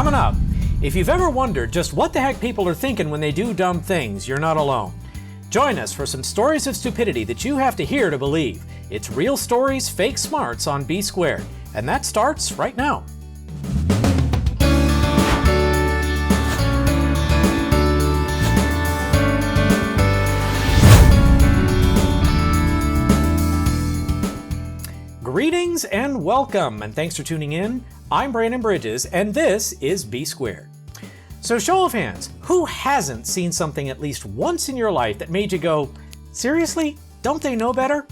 Coming up, if you've ever wondered just what the heck people are thinking when they do dumb things, you're not alone. Join us for some stories of stupidity that you have to hear to believe. It's Real Stories, Fake Smarts on B Squared, and that starts right now. Greetings and welcome, and thanks for tuning in. I'm Brandon Bridges, and this is B Squared. So show of hands, who hasn't seen something at least once in your life that made you go, seriously? Don't they know better?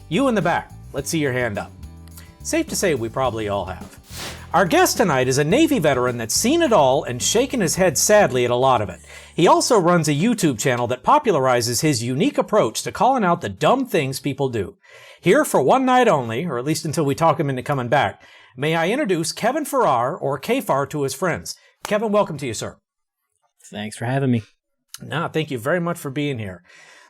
You in the back, let's see your hand up. Safe to say we probably all have. Our guest tonight is a Navy veteran that's seen it all and shaken his head sadly at a lot of it. He also runs a YouTube channel that popularizes his unique approach to calling out the dumb things people do. Here for one night only, or at least until we talk him into coming back, may I introduce Kevin Farrar, or K-Far, to his friends. Kevin, welcome to you, sir. Thanks for having me. No, thank you very much for being here.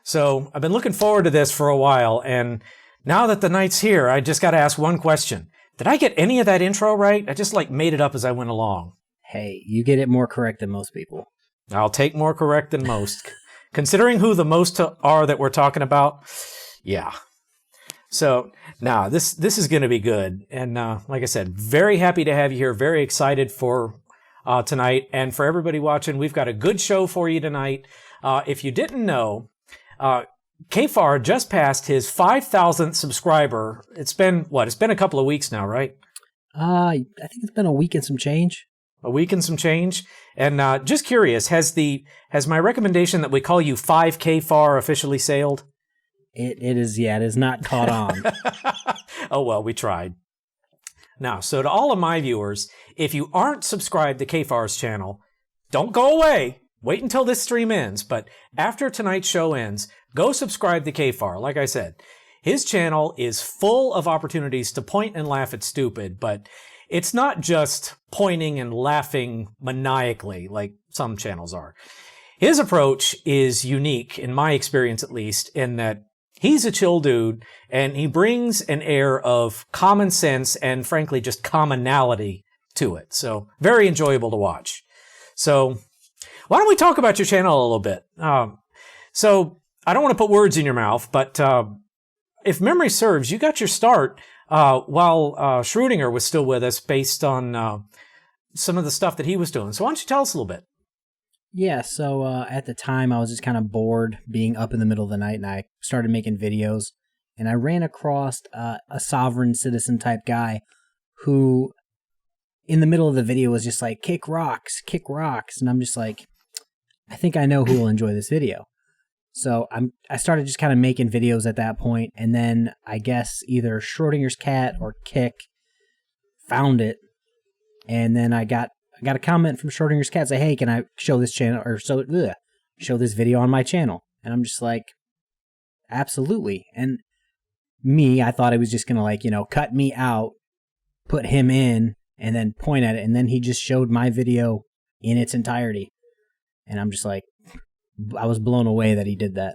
So I've been looking forward to this for a while, and now that the night's here, I just got to ask one question. Did I get any of that intro right? I just made it up as I went along. Hey, you get it more correct than most people. I'll take more correct than most. Considering who the most are that we're talking about, yeah. So now this is going to be good. And like I said, very happy to have you here. Very excited for tonight. And for everybody watching, we've got a good show for you tonight. If you didn't know, K-Far just passed his 5,000th subscriber. It's been a couple of weeks now, right? I think it's been a week and some change. A week and some change. And just curious, has my recommendation that we call you 5K-Far officially sailed? It is not caught on. Oh, well, we tried. Now, so to all of my viewers, if you aren't subscribed to K-Far's channel, don't go away. Wait until this stream ends. But after tonight's show ends, go subscribe to K-Far. Like I said, his channel is full of opportunities to point and laugh at stupid, but it's not just pointing and laughing maniacally like some channels are. His approach is unique, in my experience at least, in that he's a chill dude, and he brings an air of common sense and, frankly, just commonality to it. So, very enjoyable to watch. So, why don't we talk about your channel a little bit? So, I don't want to put words in your mouth, but if memory serves, you got your start while Schrodinger was still with us based on some of the stuff that he was doing. So, why don't you tell us a little bit? Yeah, so at the time I was just kind of bored being up in the middle of the night, and I started making videos, and I ran across a sovereign citizen type guy who in the middle of the video was just like, kick rocks, and I'm just like, I think I know who will enjoy this video. So I started just kind of making videos at that point, and then I guess either Schrodinger's cat or Kick found it, and then I got a comment from Schrodinger's cat say, hey, can I show this channel or show this video on my channel? And I'm just like, absolutely. And I thought it was just going to cut me out, put him in, and then point at it. And then he just showed my video in its entirety. And I'm just like, I was blown away that he did that.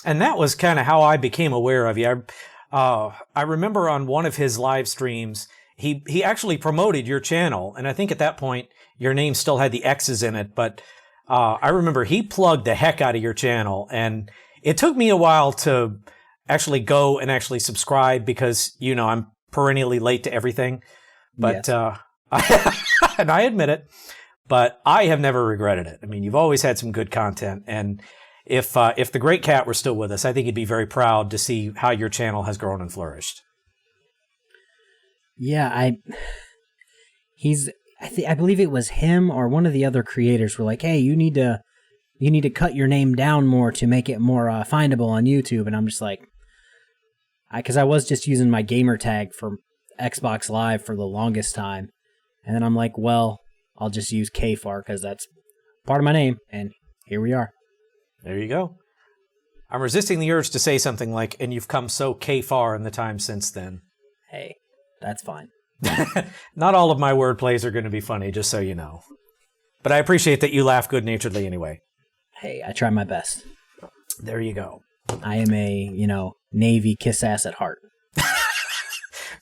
And that was kind of how I became aware of you. I remember on one of his live streams, he actually promoted your channel, and I think at that point your name still had the X's in it, but I remember he plugged the heck out of your channel, and it took me a while to actually go and actually subscribe because, I'm perennially late to everything, but yes. And I admit it, but I have never regretted it. I mean, you've always had some good content, and if the great cat were still with us, I think he'd be very proud to see how your channel has grown and flourished. Yeah, I believe it was him or one of the other creators were like, hey, you need to cut your name down more to make it more findable on YouTube. And I'm just like, because I was just using my gamer tag for Xbox Live for the longest time. And then I'm like, well, I'll just use K-Far because that's part of my name. And here we are. There you go. I'm resisting the urge to say something like, and you've come so K-Far in the time since then. Hey. That's fine. Not all of my word plays are going to be funny, just so you know. But I appreciate that you laugh good-naturedly anyway. Hey, I try my best. There you go. I am a, Navy kiss ass at heart.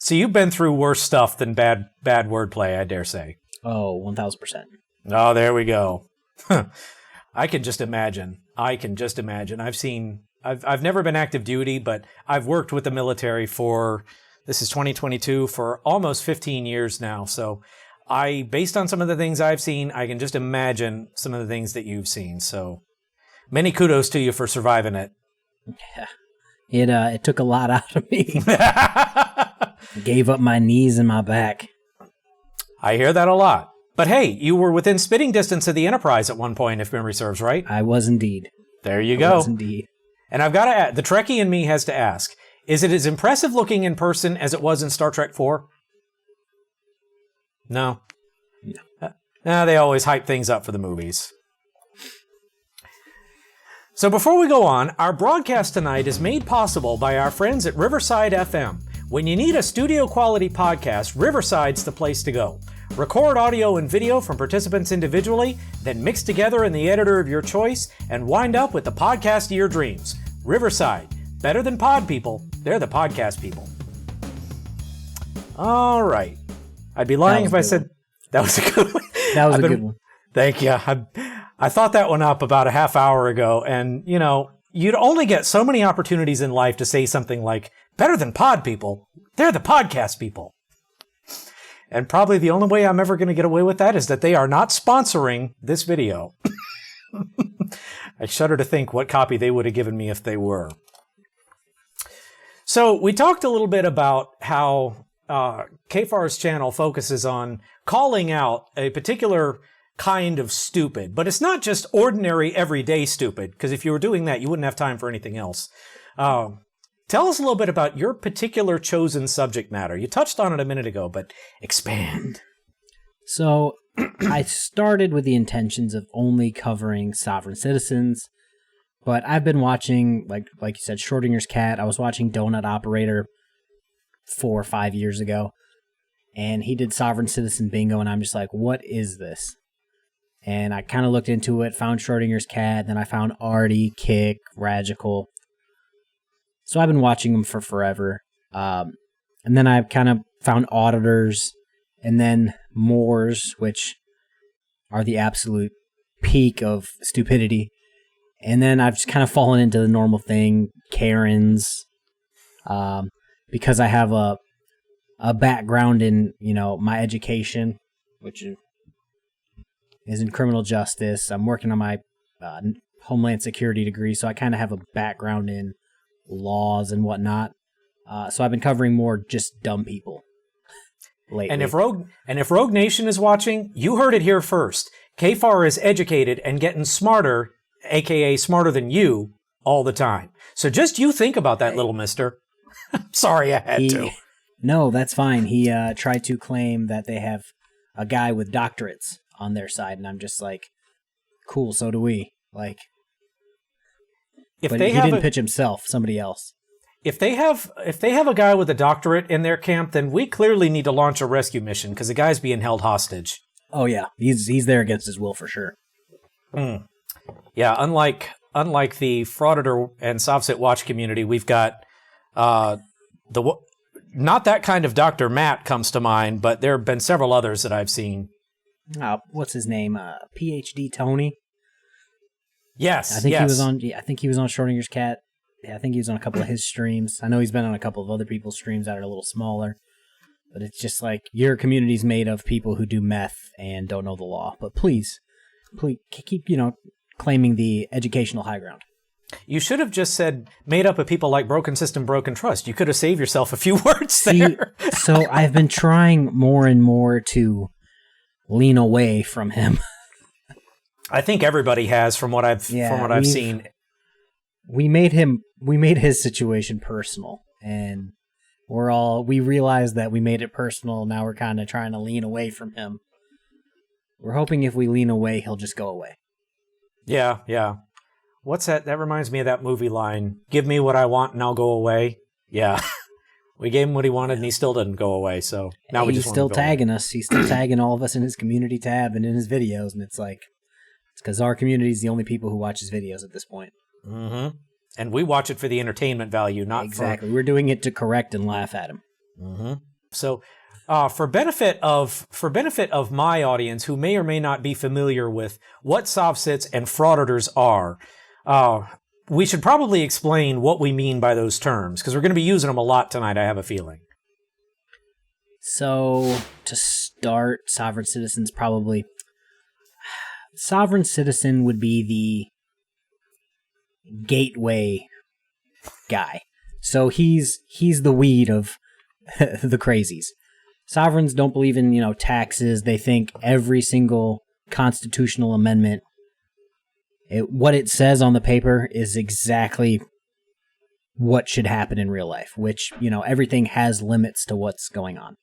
So you've been through worse stuff than bad wordplay, I dare say. Oh, 1,000%. Oh, there we go. I can just imagine. I've never been active duty, but I've worked with the military this is 2022, for almost 15 years now. So based on some of the things I've seen, I can just imagine some of the things that you've seen. So many kudos to you for surviving it. Yeah. It took a lot out of me. Gave up my knees and my back. I hear that a lot. But hey, you were within spitting distance of the Enterprise at one point, if memory serves, right? I was indeed. There you go. I was indeed. And I've got to add, the Trekkie in me has to ask, is it as impressive looking in person as it was in Star Trek 4? No. No, they always hype things up for the movies. So before we go on, our broadcast tonight is made possible by our friends at Riverside FM. When you need a studio quality podcast, Riverside's the place to go. Record audio and video from participants individually, then mix together in the editor of your choice, and wind up with the podcast of your dreams. Riverside. Better than pod people, they're the podcast people. All right. I'd be lying if I said that was a good one. That was a good one. Thank you. I thought that one up about a half hour ago, and, you'd only get so many opportunities in life to say something like, better than pod people, they're the podcast people. And probably the only way I'm ever going to get away with that is that they are not sponsoring this video. I shudder to think what copy they would have given me if they were. So we talked a little bit about how KFAR's channel focuses on calling out a particular kind of stupid, but it's not just ordinary, everyday stupid, because if you were doing that, you wouldn't have time for anything else. Tell us a little bit about your particular chosen subject matter. You touched on it a minute ago, but expand. So I started with the intentions of only covering sovereign citizens, but I've been watching, like you said, Schrodinger's cat. I was watching Donut Operator 4 or 5 years ago, and he did sovereign citizen bingo, and I'm just like, what is this? And I kind of looked into it, found Schrodinger's cat, then I found Artie, Kick, Radical. So I've been watching them for forever. And then I kind of found auditors, and then Moors, which are the absolute peak of stupidity. And then I've just kind of fallen into the normal thing, Karens, because I have a background in, my education, which is in criminal justice. I'm working on my Homeland Security degree, so I kind of have a background in laws and whatnot. So I've been covering more just dumb people lately. And if Rogue Nation is watching, you heard it here first. KFAR is educated and getting smarter, aka smarter than you, all the time. So just you think about that, little mister. Sorry, I had to. No, that's fine. He tried to claim that they have a guy with doctorates on their side, and I'm just like, cool, so do we. Like, if but they he didn't pitch himself, somebody else. If they have a guy with a doctorate in their camp, then we clearly need to launch a rescue mission because the guy's being held hostage. Oh yeah, he's there against his will for sure. Yeah, unlike the Frauditor and Sovset Watch community, we've got not that kind of Dr. Matt comes to mind, but there have been several others that I've seen. What's his name? PhD Tony. Yes, I think he was on. I think he was on Schrodinger's cat. Yeah, I think he was on a couple of his streams. I know he's been on a couple of other people's streams that are a little smaller. But it's just like, your community's made of people who do meth and don't know the law. But please keep, claiming the educational high ground. You should have just said, made up of people like Broken System, Broken Trust. You could have saved yourself a few words there. So I've been trying more and more to lean away from him. I think everybody has, from what I've seen. We made his situation personal, and we realized that we made it personal. Now we're kind of trying to lean away from him. We're hoping if we lean away, he'll just go away. Yeah. What's that? That reminds me of that movie line, give me what I want and I'll go away. Yeah. We gave him what he wanted and he still didn't go away. So now we just He's still tagging us. He's still tagging all of us in his community tab and in his videos. And it's like, it's because our community is the only people who watch his videos at this point. Mm-hmm. And we watch it for the entertainment value, not exactly. We're doing it to correct and laugh at him. Mm-hmm. So For benefit of my audience who may or may not be familiar with what sovsits and frauditors are, we should probably explain what we mean by those terms, because we're going to be using them a lot tonight, I have a feeling. So, to start, sovereign citizens probably... Sovereign citizen would be the gateway guy. So he's the weed of the crazies. Sovereigns don't believe in, taxes. They think every single constitutional amendment, what it says on the paper is exactly what should happen in real life, which, everything has limits to what's going on.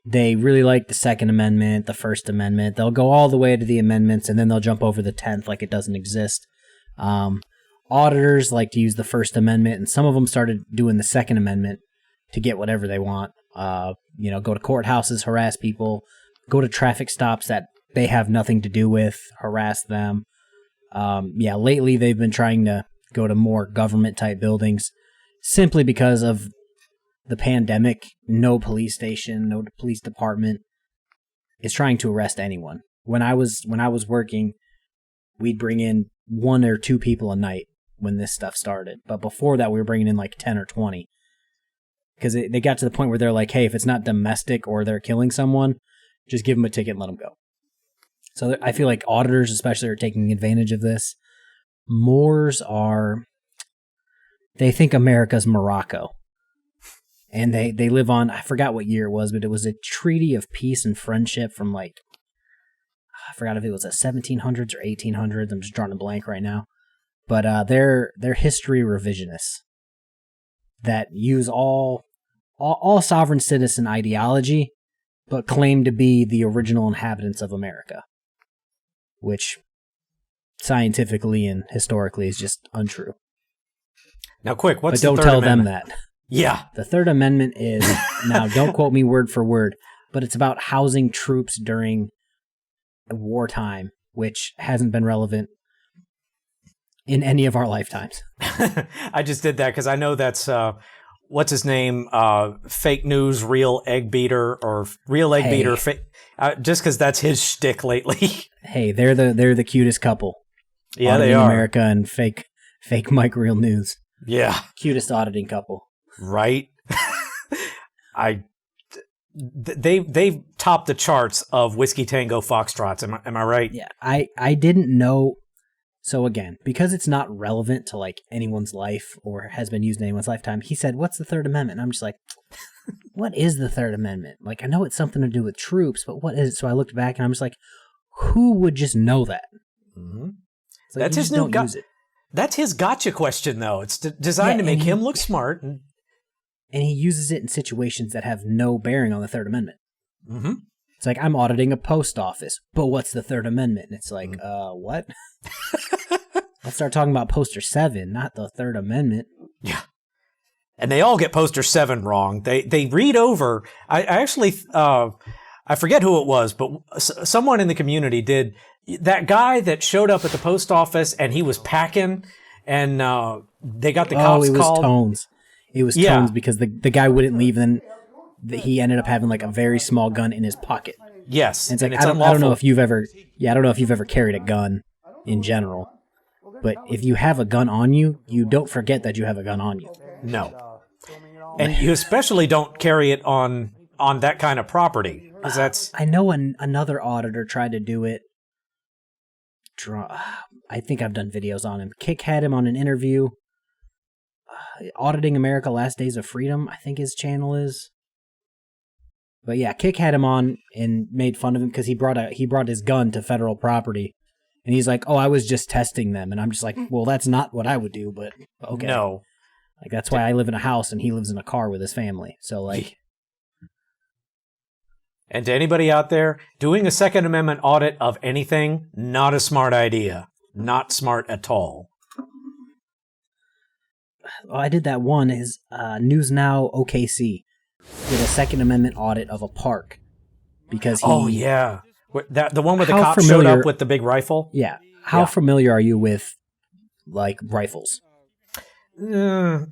They really like the Second Amendment, the First Amendment. They'll go all the way to the amendments, and then they'll jump over the 10th like it doesn't exist. Auditors like to use the First Amendment, and some of them started doing the Second Amendment to get whatever they want. Go to courthouses, harass people, go to traffic stops that they have nothing to do with, harass them. Lately they've been trying to go to more government-type buildings simply because of the pandemic. No police station, no police department is trying to arrest anyone. When I was working, we'd bring in 1 or 2 people a night when this stuff started. But before that, we were bringing in like 10 or 20. Because they got to the point where they're like, hey, if it's not domestic or they're killing someone, just give them a ticket and let them go. So I feel like auditors especially are taking advantage of this. Moors they think America's Morocco. And they live on, I forgot what year it was, but it was a treaty of peace and friendship from I forgot if it was the 1700s or 1800s. I'm just drawing a blank right now. But they're history revisionists that use all sovereign citizen ideology, but claim to be the original inhabitants of America, which scientifically and historically is just untrue. Now, quick, what's the Third Amendment? But don't tell them that. Yeah. The Third Amendment is, now don't quote me word for word, but it's about housing troops during wartime, which hasn't been relevant in any of our lifetimes. I just did that because I know that's, what's his name? Fake news, real egg beater, or real egg beater. Just because that's his shtick lately. Hey, they're the cutest couple. Yeah, they are. America and fake Mike Real News. Yeah. Cutest auditing couple. Right. They've topped the charts of Whiskey Tango Foxtrots. Am I right? Yeah. I didn't know. So again, because it's not relevant to anyone's life or has been used in anyone's lifetime, he said, "What's the Third Amendment?" And I'm just like, what is the Third Amendment? I know it's something to do with troops, but what is it? So I looked back and I'm just like, who would just know that? Mm-hmm. That's his new use it. That's his gotcha question, though. It's designed to make him look smart. And he uses it in situations that have no bearing on the Third Amendment. Mm-hmm. It's like, I'm auditing a post office, but what's the Third Amendment? And it's like, what? Let's start talking about Poster 7, not the Third Amendment. Yeah. And they all get Poster 7 wrong. They read over. I actually, I forget who it was, but someone in the community did. That guy that showed up at the post office and he was packing, and they got the cops called. Tones. It was Tones because the guy wouldn't leave, and he ended up having a very small gun in his pocket. Yes, and it's I don't know if you've ever carried a gun in general, but if you have a gun on you, you don't forget that you have a gun on you. No, and you especially don't carry it on that kind of property, because that's. I know another auditor tried to do it. I think I've done videos on him. Kick had him on an interview. Auditing America: Last Days of Freedom, I think his channel is. But yeah, Kick had him on and made fun of him because he brought his gun to federal property, and he's like, "Oh, I was just testing them," and I'm just like, "Well, that's not what I would do," but okay. No, that's why I live in a house and he lives in a car with his family. So And to anybody out there, doing a Second Amendment audit of anything, not a smart idea. Not smart at all. Oh, I did that one. Is News Now OKC did a Second Amendment audit of a park because he. Oh yeah, the one where the cop showed up with the big rifle. Yeah. How familiar are you with rifles?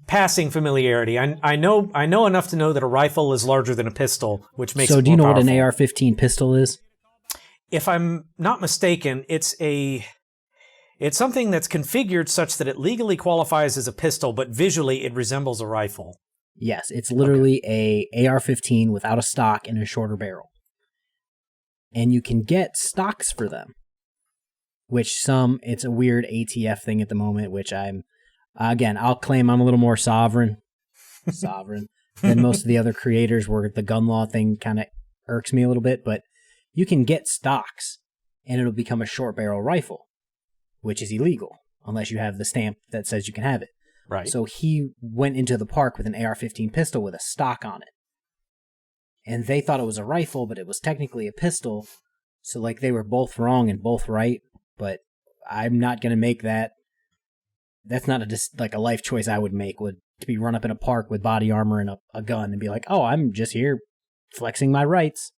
passing familiarity. I know enough to know that a rifle is larger than a pistol, which makes it more So do you know powerful. what an AR-15 pistol is? If I'm not mistaken, it's something that's configured such that it legally qualifies as a pistol, but visually it resembles a rifle. Yes, it's literally a AR-15 without a stock and a shorter barrel. And you can get stocks for them, which it's a weird ATF thing at the moment, which I'll claim I'm a little more sovereign than most of the other creators, where the gun law thing kind of irks me a little bit, but you can get stocks and it'll become a short barrel rifle, which is illegal unless you have the stamp that says you can have it. Right. So he went into the park with an AR-15 pistol with a stock on it. And they thought it was a rifle, but it was technically a pistol. So like they were both wrong and both right, but I'm not going to make that. That's not a life choice I would make, to be run up in a park with body armor and a gun and be like, oh, I'm just here flexing my rights.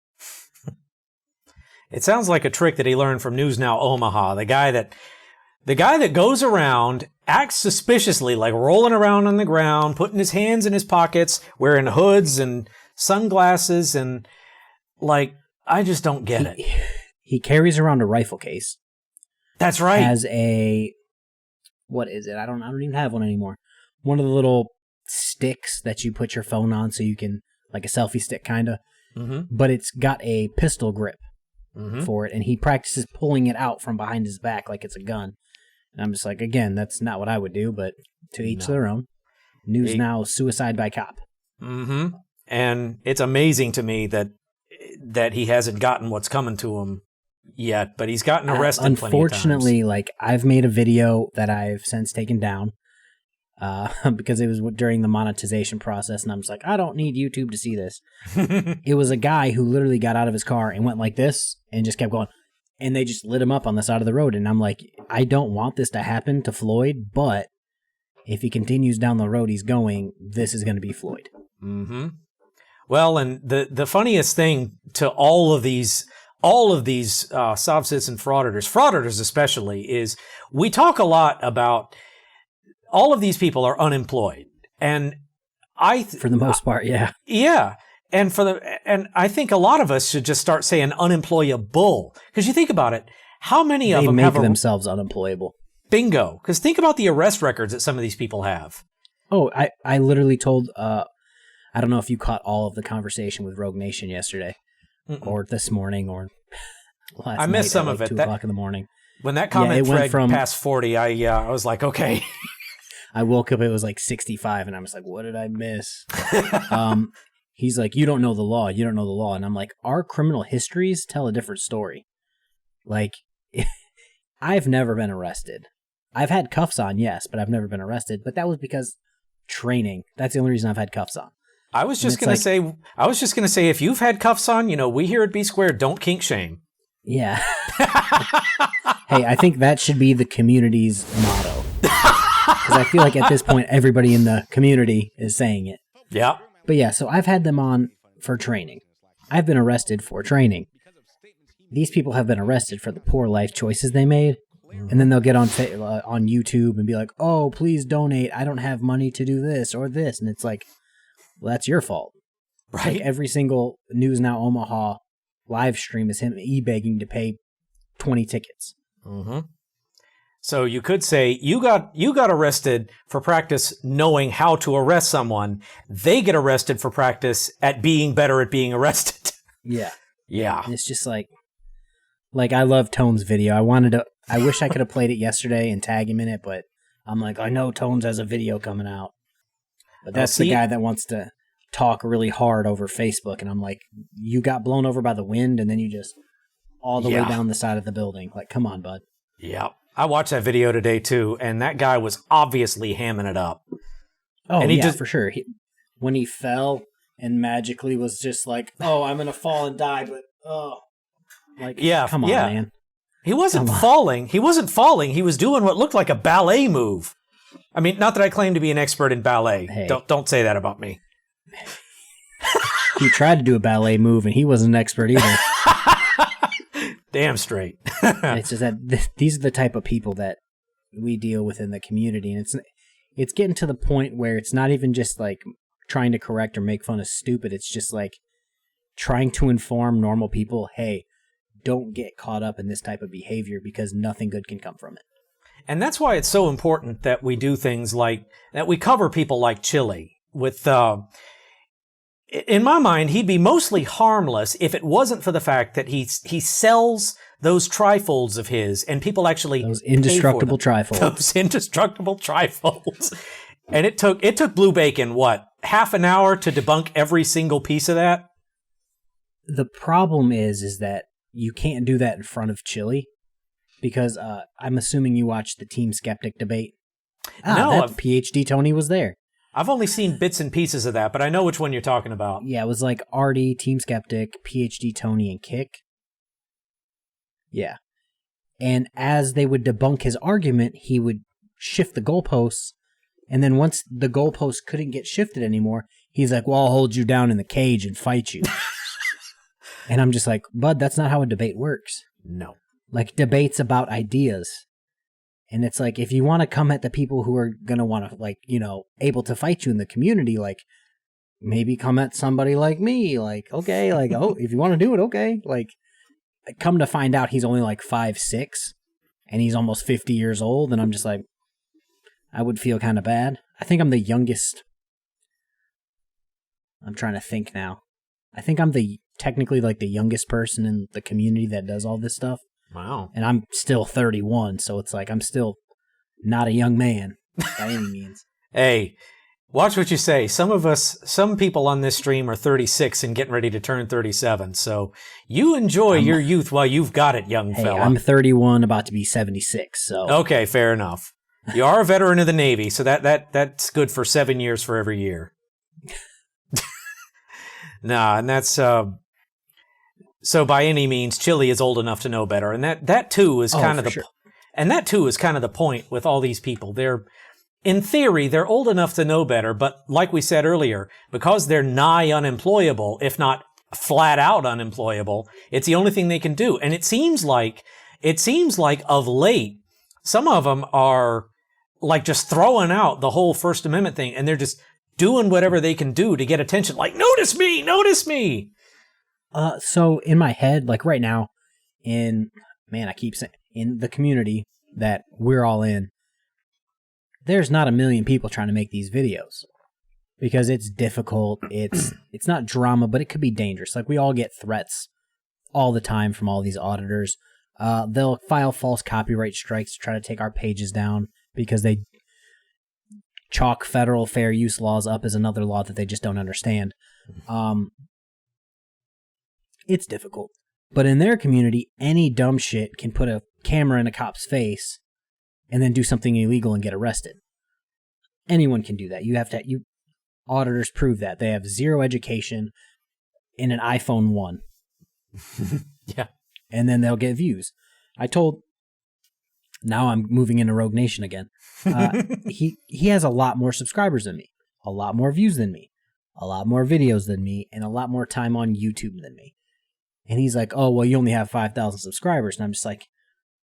It sounds like a trick that he learned from News Now Omaha. The guy that goes around, acts suspiciously, like rolling around on the ground, putting his hands in his pockets, wearing hoods and sunglasses, and I just don't get it. He carries around a rifle case. That's right. Has what is it? I don't even have one anymore. One of the little sticks that you put your phone on so you can, like a selfie stick kind of, but it's got a pistol grip for it, and he practices pulling it out from behind his back like it's a gun. And I'm just like, again, that's not what I would do, but to each their own. News Now, suicide by cop. And it's amazing to me that he hasn't gotten what's coming to him yet, but he's gotten arrested plenty of times. Unfortunately, I've made a video that I've since taken down because it was during the monetization process, and I'm just like, I don't need YouTube to see this. It was a guy who literally got out of his car and went like this and just kept going. And they just lit him up on the side of the road. And I'm like, I don't want this to happen to Floyd, but if he continues down the road he's going, this is going to be Floyd. Well, and the funniest thing to all of these soft citizen frauditors especially, is we talk a lot about all of these people are unemployed. And for the most part, yeah. Yeah. And I think a lot of us should just start saying unemployable. Because you think about it, how many of them make themselves unemployable? Bingo. Because think about the arrest records that some of these people have. Oh, I literally told, I don't know if you caught all of the conversation with Rogue Nation yesterday, or this morning, or last night. I missed some at of it. 2 o'clock in the morning. When that comment thread past 40, I was like, okay. I woke up, it was like 65, and I was like, what did I miss? He's like, you don't know the law. You don't know the law. And I'm like, our criminal histories tell a different story. Like, I've never been arrested. I've had cuffs on, yes, but I've never been arrested. But that was because training. That's the only reason I've had cuffs on. I was just going to say, if you've had cuffs on, we here at B Squared don't kink shame. Yeah. Hey, I think that should be the community's motto. Because I feel like at this point, everybody in the community is saying it. Yeah. But yeah, so I've had them on for training. I've been arrested for training. These people have been arrested for the poor life choices they made. And then they'll get on YouTube and be like, oh, please donate. I don't have money to do this or this. And it's like, well, that's your fault. Right. Like every single News Now Omaha live stream is him e-begging to pay 20 tickets. So you could say you got arrested for practice knowing how to arrest someone. They get arrested for practice at being better at being arrested. Yeah. Yeah. And it's just like I love Tone's video. I wish I could have played it yesterday and tag him in it, but I'm like, I know Tones has a video coming out. But that's the guy that wants to talk really hard over Facebook. And I'm like, you got blown over by the wind and then you just all the way down the side of the building. Like, come on, bud. Yeah. I watched that video today too, and that guy was obviously hamming it up. Oh, and yeah, for sure. When he fell and magically was just like, oh, I'm going to fall and die, but, oh. Like, come on, man. He wasn't falling. He wasn't falling. He was doing what looked like a ballet move. I mean, not that I claim to be an expert in ballet. Hey. Don't say that about me. He tried to do a ballet move, and he wasn't an expert either. Damn straight. It's just that these are the type of people that we deal with in the community, and it's getting to the point where it's not even just like trying to correct or make fun of stupid. It's just like trying to inform normal people, hey, don't get caught up in this type of behavior because nothing good can come from it. And that's why it's so important that we do things like that. We cover people like Chili with, in my mind, he'd be mostly harmless if it wasn't for the fact that he sells those trifolds of his and people actually those indestructible trifolds. Those indestructible trifolds. And it took Blue Bacon, what, half an hour to debunk every single piece of that? The problem is that you can't do that in front of Chili. Because I'm assuming you watched the Team Skeptic debate. No, PhD Tony was there. I've only seen bits and pieces of that, but I know which one you're talking about. Yeah, it was like Artie, Team Skeptic, PhD Tony, and Kick. Yeah. And as they would debunk his argument, he would shift the goalposts. And then once the goalposts couldn't get shifted anymore, he's like, well, I'll hold you down in the cage and fight you. And I'm just like, bud, that's not how a debate works. No. Like debates about ideas. And it's like, if you want to come at the people who are going to want to, like, you know, able to fight you in the community, like, maybe come at somebody like me. Like, okay, like, oh, if you want to do it, okay. Like, come to find out he's only like 5'6", and he's almost 50 years old. And I'm just like, I would feel kind of bad. I think I'm the youngest. I'm trying to think now. I think I'm technically like the youngest person in the community that does all this stuff. Wow. And I'm still 31, so it's like I'm still not a young man by any means. Hey, watch what you say. Some people on this stream are 36 and getting ready to turn 37. So you enjoy your youth while you've got it, young fella. I'm 31, about to be 76. So okay, fair enough. You are a veteran of the Navy, so that's good for 7 years for every year. Nah, and that's so by any means, Chili is old enough to know better, and that too is kind of the point with all these people. In theory, they're old enough to know better, but like we said earlier, because they're nigh unemployable, if not flat out unemployable, it's the only thing they can do. And it seems like of late, some of them are like just throwing out the whole First Amendment thing, and they're just doing whatever they can do to get attention. Like, notice me, notice me. So in my head, like right now, I keep saying, in the community that we're all in, there's not a million people trying to make these videos because it's difficult. It's not drama, but it could be dangerous. Like we all get threats all the time from all these auditors. They'll file false copyright strikes to try to take our pages down because they chalk federal fair use laws up as another law that they just don't understand. It's difficult. But in their community, any dumb shit can put a camera in a cop's face and then do something illegal and get arrested. Anyone can do that. Auditors prove that. They have zero education in an iPhone 1. Yeah. And then they'll get views. Now I'm moving into Rogue Nation again. He has a lot more subscribers than me, a lot more views than me, a lot more videos than me, and a lot more time on YouTube than me. And he's like, oh, well, you only have 5,000 subscribers. And I'm just like,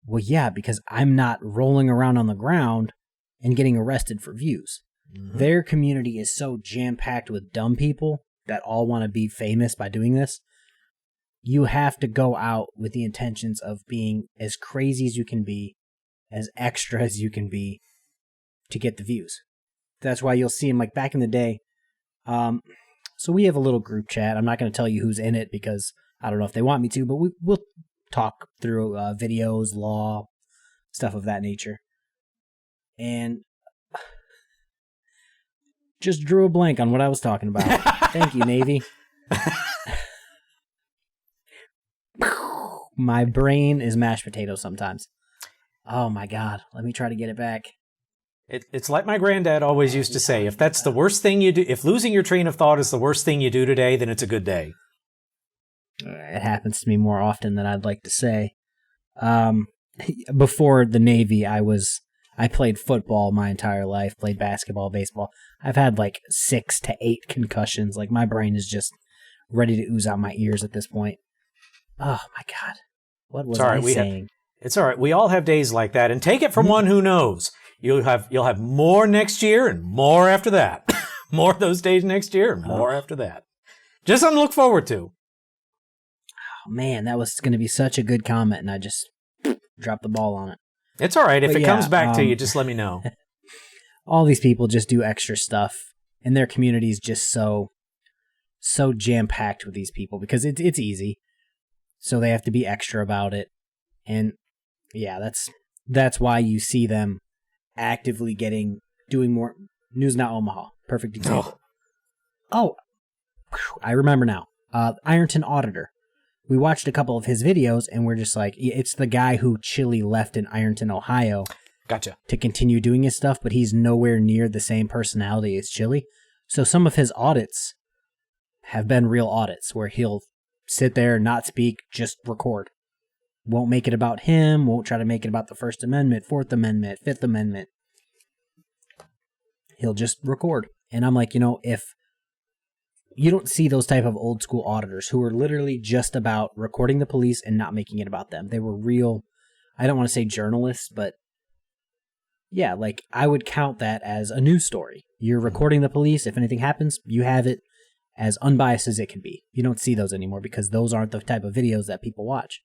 well, yeah, because I'm not rolling around on the ground and getting arrested for views. Mm-hmm. Their community is so jam-packed with dumb people that all want to be famous by doing this. You have to go out with the intentions of being as crazy as you can be, as extra as you can be, to get the views. That's why you'll see him, like, back in the day. So we have a little group chat. I'm not going to tell you who's in it because I don't know if they want me to, but we'll talk through videos, law, stuff of that nature. And just drew a blank on what I was talking about. Thank you, Navy. My brain is mashed potatoes sometimes. Oh my God. Let me try to get it back. It's like my granddad always used to say, if that's the worst thing you do, if losing your train of thought is the worst thing you do today, then it's a good day. It happens to me more often than I'd like to say. Before the Navy, I played football my entire life, played basketball, baseball. I've had like 6 to 8 concussions. Like my brain is just ready to ooze out my ears at this point. Oh my God. What was I saying? It's all right. We all have days like that. And take it from one who knows. You'll have more next year and more after that. More of those days next year and more after that. Just something to look forward to. Oh, man, that was going to be such a good comment, and I just dropped the ball on it. It's all right. If it comes back to you, just let me know. All these people just do extra stuff, and their community is just so jam-packed with these people because it's easy. So they have to be extra about it. And yeah, that's why you see them actively doing more. News Now Omaha, perfect example. Oh, I remember now. Ironton Auditor. We watched a couple of his videos, and we're just like, it's the guy who Chili left in Ironton, Ohio. Gotcha. To continue doing his stuff, but he's nowhere near the same personality as Chili. So some of his audits have been real audits where he'll sit there, not speak, just record. Won't make it about him, won't try to make it about the First Amendment, Fourth Amendment, Fifth Amendment. He'll just record. And I'm like, if you don't see those type of old school auditors who are literally just about recording the police and not making it about them. They were real, I don't want to say journalists, but yeah, like I would count that as a news story. You're recording the police. If anything happens, you have it as unbiased as it can be. You don't see those anymore because those aren't the type of videos that people watch.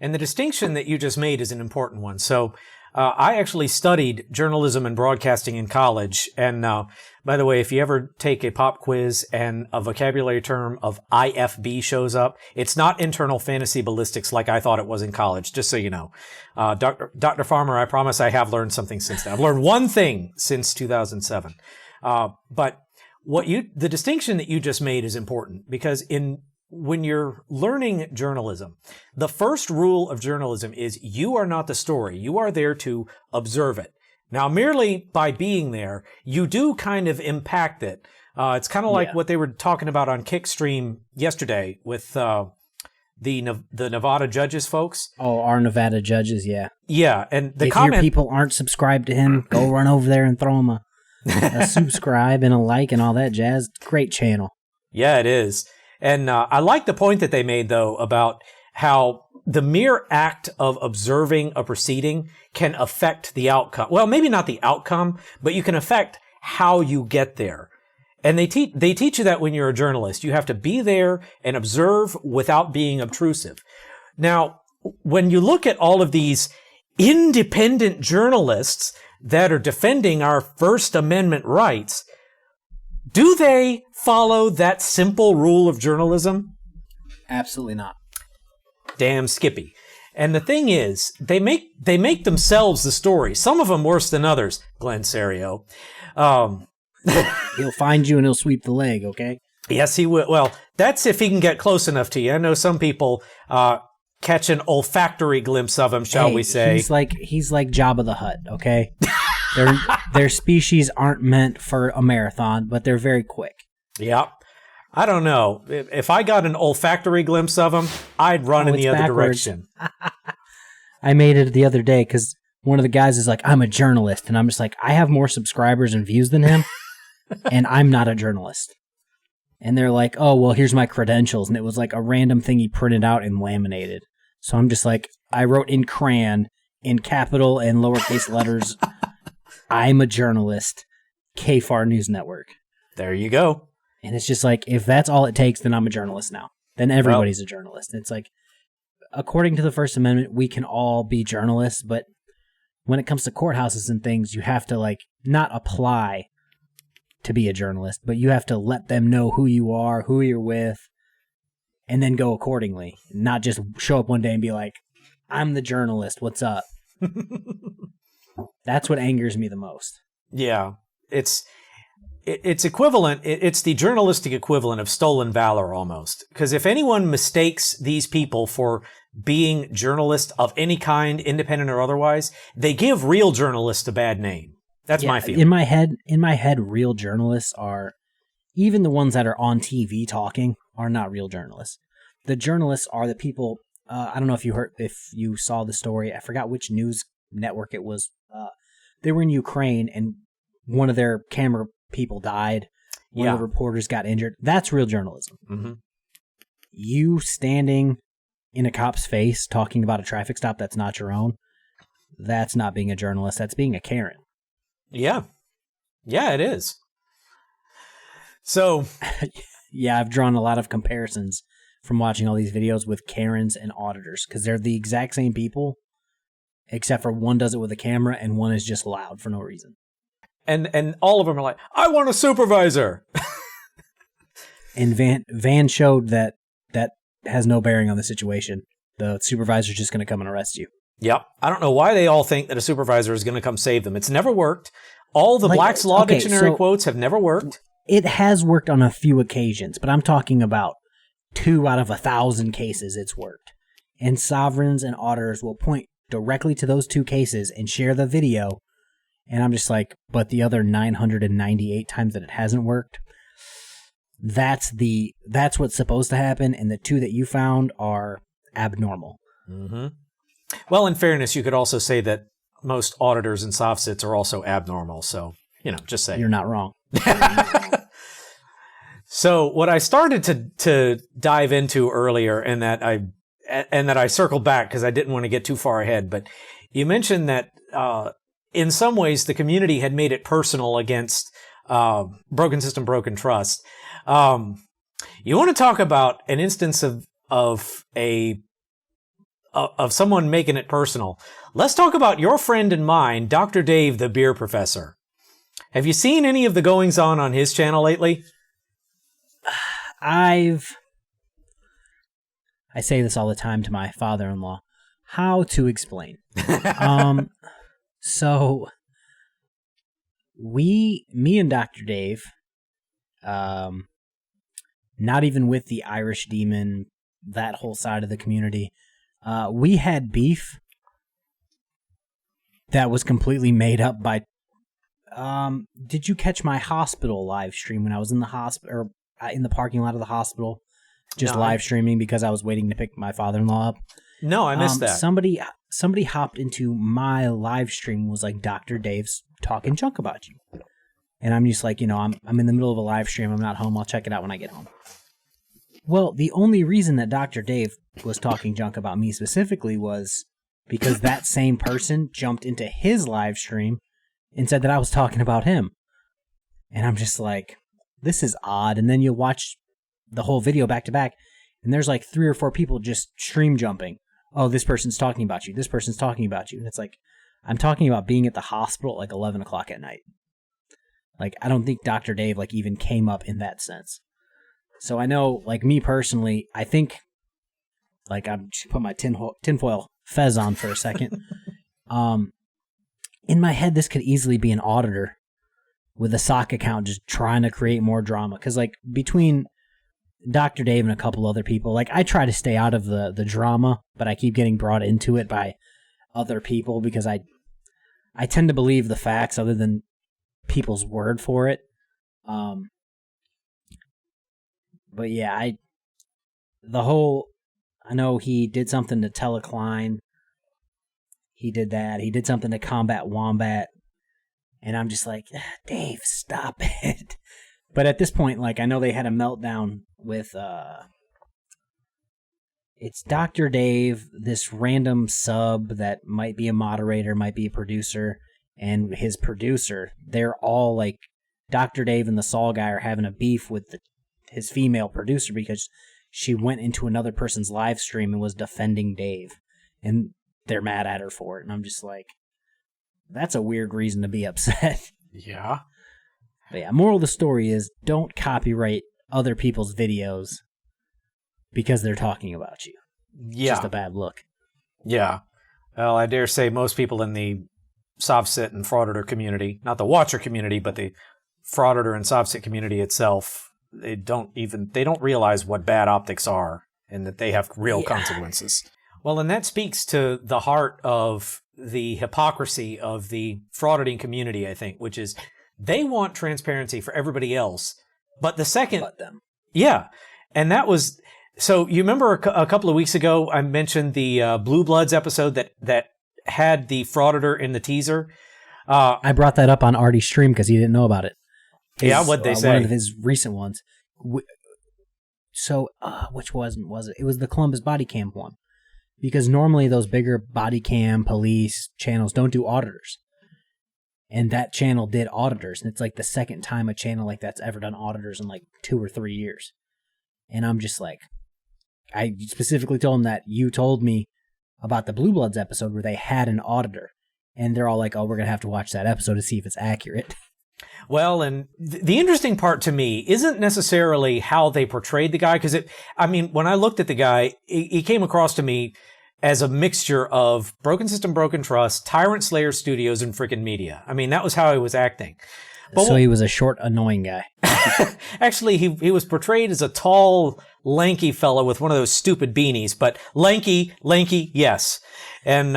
And the distinction that you just made is an important one. So I actually studied journalism and broadcasting in college. And by the way, if you ever take a pop quiz and a vocabulary term of IFB shows up, it's not internal fantasy ballistics like I thought it was in college, just so you know. Dr. Farmer, I promise I have learned something since then. I've learned one thing since 2007. But the distinction that you just made is important because when you're learning journalism, the first rule of journalism is you are not the story. You are there to observe it. Now, merely by being there, you do kind of impact it. It's kind of like what they were talking about on Kickstream yesterday with the Nevada judges folks. Oh, our Nevada judges, yeah. Yeah, and if your people aren't subscribed to him, go run over there and throw him a subscribe and a like and all that jazz. Great channel. Yeah, it is. And I like the point that they made, though, about how the mere act of observing a proceeding can affect the outcome. Well, maybe not the outcome, but you can affect how you get there. And they teach you that when you're a journalist. You have to be there and observe without being obtrusive. Now, when you look at all of these independent journalists that are defending our First Amendment rights, do they follow that simple rule of journalism? Absolutely not. Damn Skippy. And the thing is, they make themselves the story. Some of them worse than others. Glenn Serio. He'll find you and he'll sweep the leg, okay? Yes, he will. Well, that's if he can get close enough to you. I know some people catch an olfactory glimpse of him, shall we say. He's like Jabba the Hutt, okay? Their species aren't meant for a marathon, but they're very quick. Yep. I don't know. If I got an olfactory glimpse of him, I'd run in the other direction. I made it the other day because one of the guys is like, I'm a journalist. And I'm just like, I have more subscribers and views than him, and I'm not a journalist. And they're like, oh, well, here's my credentials. And it was like a random thing he printed out and laminated. So I'm just like, I wrote in crayon, in capital and lowercase letters, I'm a journalist, KFAR News Network. There you go. And it's just like, if that's all it takes, then I'm a journalist now. Then everybody's a journalist. It's like, according to the First Amendment, we can all be journalists, but when it comes to courthouses and things, you have to like not apply to be a journalist, but you have to let them know who you are, who you're with, and then go accordingly. Not just show up one day and be like, I'm the journalist, what's up? That's what angers me the most. Yeah, it's equivalent. It's the journalistic equivalent of stolen valor almost. Because if anyone mistakes these people for being journalists of any kind, independent or otherwise, they give real journalists a bad name. That's my feeling. In my head, real journalists are, even the ones that are on TV talking are not real journalists. The journalists are the people. I don't know if you saw the story. I forgot which news network it was. They were in Ukraine and one of their camera people died. One of the reporters got injured. That's real journalism. Mm-hmm. You standing in a cop's face talking about a traffic stop that's not your own, that's not being a journalist. That's being a Karen. Yeah. Yeah, it is. So, yeah, I've drawn a lot of comparisons from watching all these videos with Karens and auditors because they're the exact same people, except for one does it with a camera and one is just loud for no reason. And all of them are like, I want a supervisor. And Van showed that has no bearing on the situation. The supervisor's just going to come and arrest you. Yep. I don't know why they all think that a supervisor is going to come save them. It's never worked. All the Black's Law Dictionary quotes have never worked. It has worked on a few occasions, but I'm talking about 2 out of 1,000 cases it's worked. And sovereigns and auditors will point directly to those 2 cases and share the video. And I'm just like, but the other 998 times that it hasn't worked, that's what's supposed to happen. And the 2 that you found are abnormal. Mm-hmm. Well, in fairness, you could also say that most auditors and soft sits are also abnormal. So, just say. You're not wrong. So what I started to dive into earlier, and that I circled back because I didn't want to get too far ahead, but you mentioned that in some ways the community had made it personal against broken system, broken trust. You want to talk about an instance of someone making it personal? Let's talk about your friend and mine, Dr. Dave, the beer professor. Have you seen any of the goings on his channel lately? I say this all the time to my father-in-law. How to explain? So me and Dr. Dave, not even with the Irish Demon, that whole side of the community, we had beef that was completely made up by. Did you catch my hospital live stream when I was in the hospital or in the parking lot of the hospital, just live streaming because I was waiting to pick my father-in-law up? No, I missed that. Somebody hopped into my live stream and was like, Dr. Dave's talking junk about you. And I'm just like, I'm in the middle of a live stream. I'm not home. I'll check it out when I get home. Well, the only reason that Dr. Dave was talking junk about me specifically was because that same person jumped into his live stream and said that I was talking about him. And I'm just like, this is odd. And then you'll watch the whole video back to back, and there's like 3 or 4 people just stream jumping. Oh, this person's talking about you. This person's talking about you. And it's like, I'm talking about being at the hospital at like 11 o'clock at night. Like, I don't think Dr. Dave like even came up in that sense. So I know, like me personally, I think, like I'm just put my tinfoil fez on for a second. In my head, this could easily be an auditor with a sock account just trying to create more drama. Because, like, between Dr. Dave and a couple other people, like, I try to stay out of the drama, but I keep getting brought into it by other people because I tend to believe the facts other than people's word for it. But yeah, I know he did something to Telecline. He did that. He did something to Combat Wombat. And I'm just like, Dave, stop it. But at this point, like, I know they had a meltdown with, it's Dr. Dave, this random sub that might be a moderator, might be a producer, and his producer. They're all like, Dr. Dave and the Saul guy are having a beef with his female producer because she went into another person's live stream and was defending Dave. And they're mad at her for it. And I'm just like, that's a weird reason to be upset. Yeah. But yeah, moral of the story is don't copyright other people's videos because they're talking about you. Yeah. It's just a bad look. Yeah. Well, I dare say most people in the soft-sit and frauditor community, not the watcher community, but the frauditor and soft-sit community itself, they don't realize what bad optics are and that they have real consequences. Well, and that speaks to the heart of the hypocrisy of the frauditing community, I think, which is they want transparency for everybody else, but the second... But them. Yeah, and that was... So you remember a couple of weeks ago, I mentioned the Blue Bloods episode that had the frauditor in the teaser? I brought that up on Artie's stream because he didn't know about it. What'd they say? One of his recent ones. So, which was it? It was the Columbus Body Cam one. because normally those bigger body cam police channels don't do auditors. And that channel did auditors. And it's like the second time a channel like that's ever done auditors in like 2 or 3 years. And I'm just like, I specifically told them that you told me about the Blue Bloods episode where they had an auditor. And they're all like, oh, we're going to have to watch that episode to see if it's accurate. Well, and the interesting part to me isn't necessarily how they portrayed the guy. Because when I looked at the guy, he came across to me as a mixture of Broken System, Broken Trust, Tyrant Slayer Studios, and freaking media. I mean, that was how he was acting. But so he was a short, annoying guy. Actually, he was portrayed as a tall, lanky fellow with one of those stupid beanies. But lanky, yes. And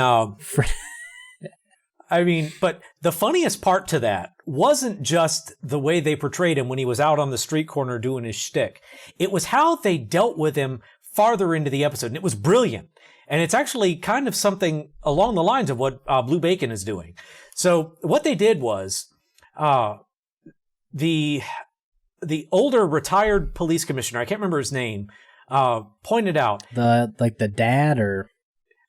but the funniest part to that wasn't just the way they portrayed him when he was out on the street corner doing his shtick. It was how they dealt with him farther into the episode, and it was brilliant. And it's actually kind of something along the lines of what Blue Bacon is doing. So what they did was the older retired police commissioner, I can't remember his name, pointed out the dad or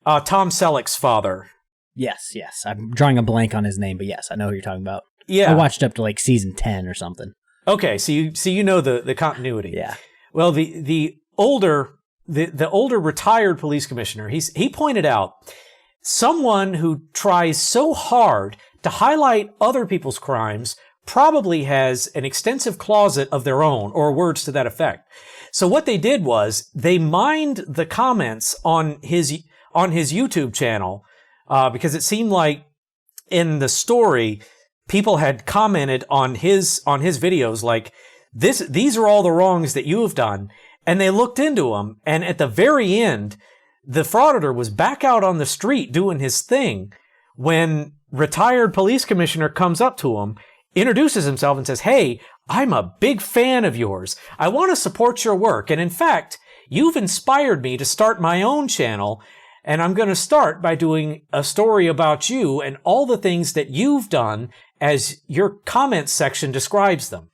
Tom Selleck's father. Yes. I'm drawing a blank on his name, but yes, I know who you're talking about. Yeah, I watched up to like season 10 or something. Okay, so you know the continuity. Yeah. Well, the older retired police commissioner, he pointed out someone who tries so hard to highlight other people's crimes probably has an extensive closet of their own, or words to that effect. So what they did was they mined the comments on his YouTube channel because it seemed like in the story people had commented on his videos like these are all the wrongs that you have done. And they looked into him, and at the very end, the frauditor was back out on the street doing his thing when retired police commissioner comes up to him, introduces himself, and says, "Hey, I'm a big fan of yours. I want to support your work. And in fact, you've inspired me to start my own channel, and I'm going to start by doing a story about you and all the things that you've done as your comments section describes them."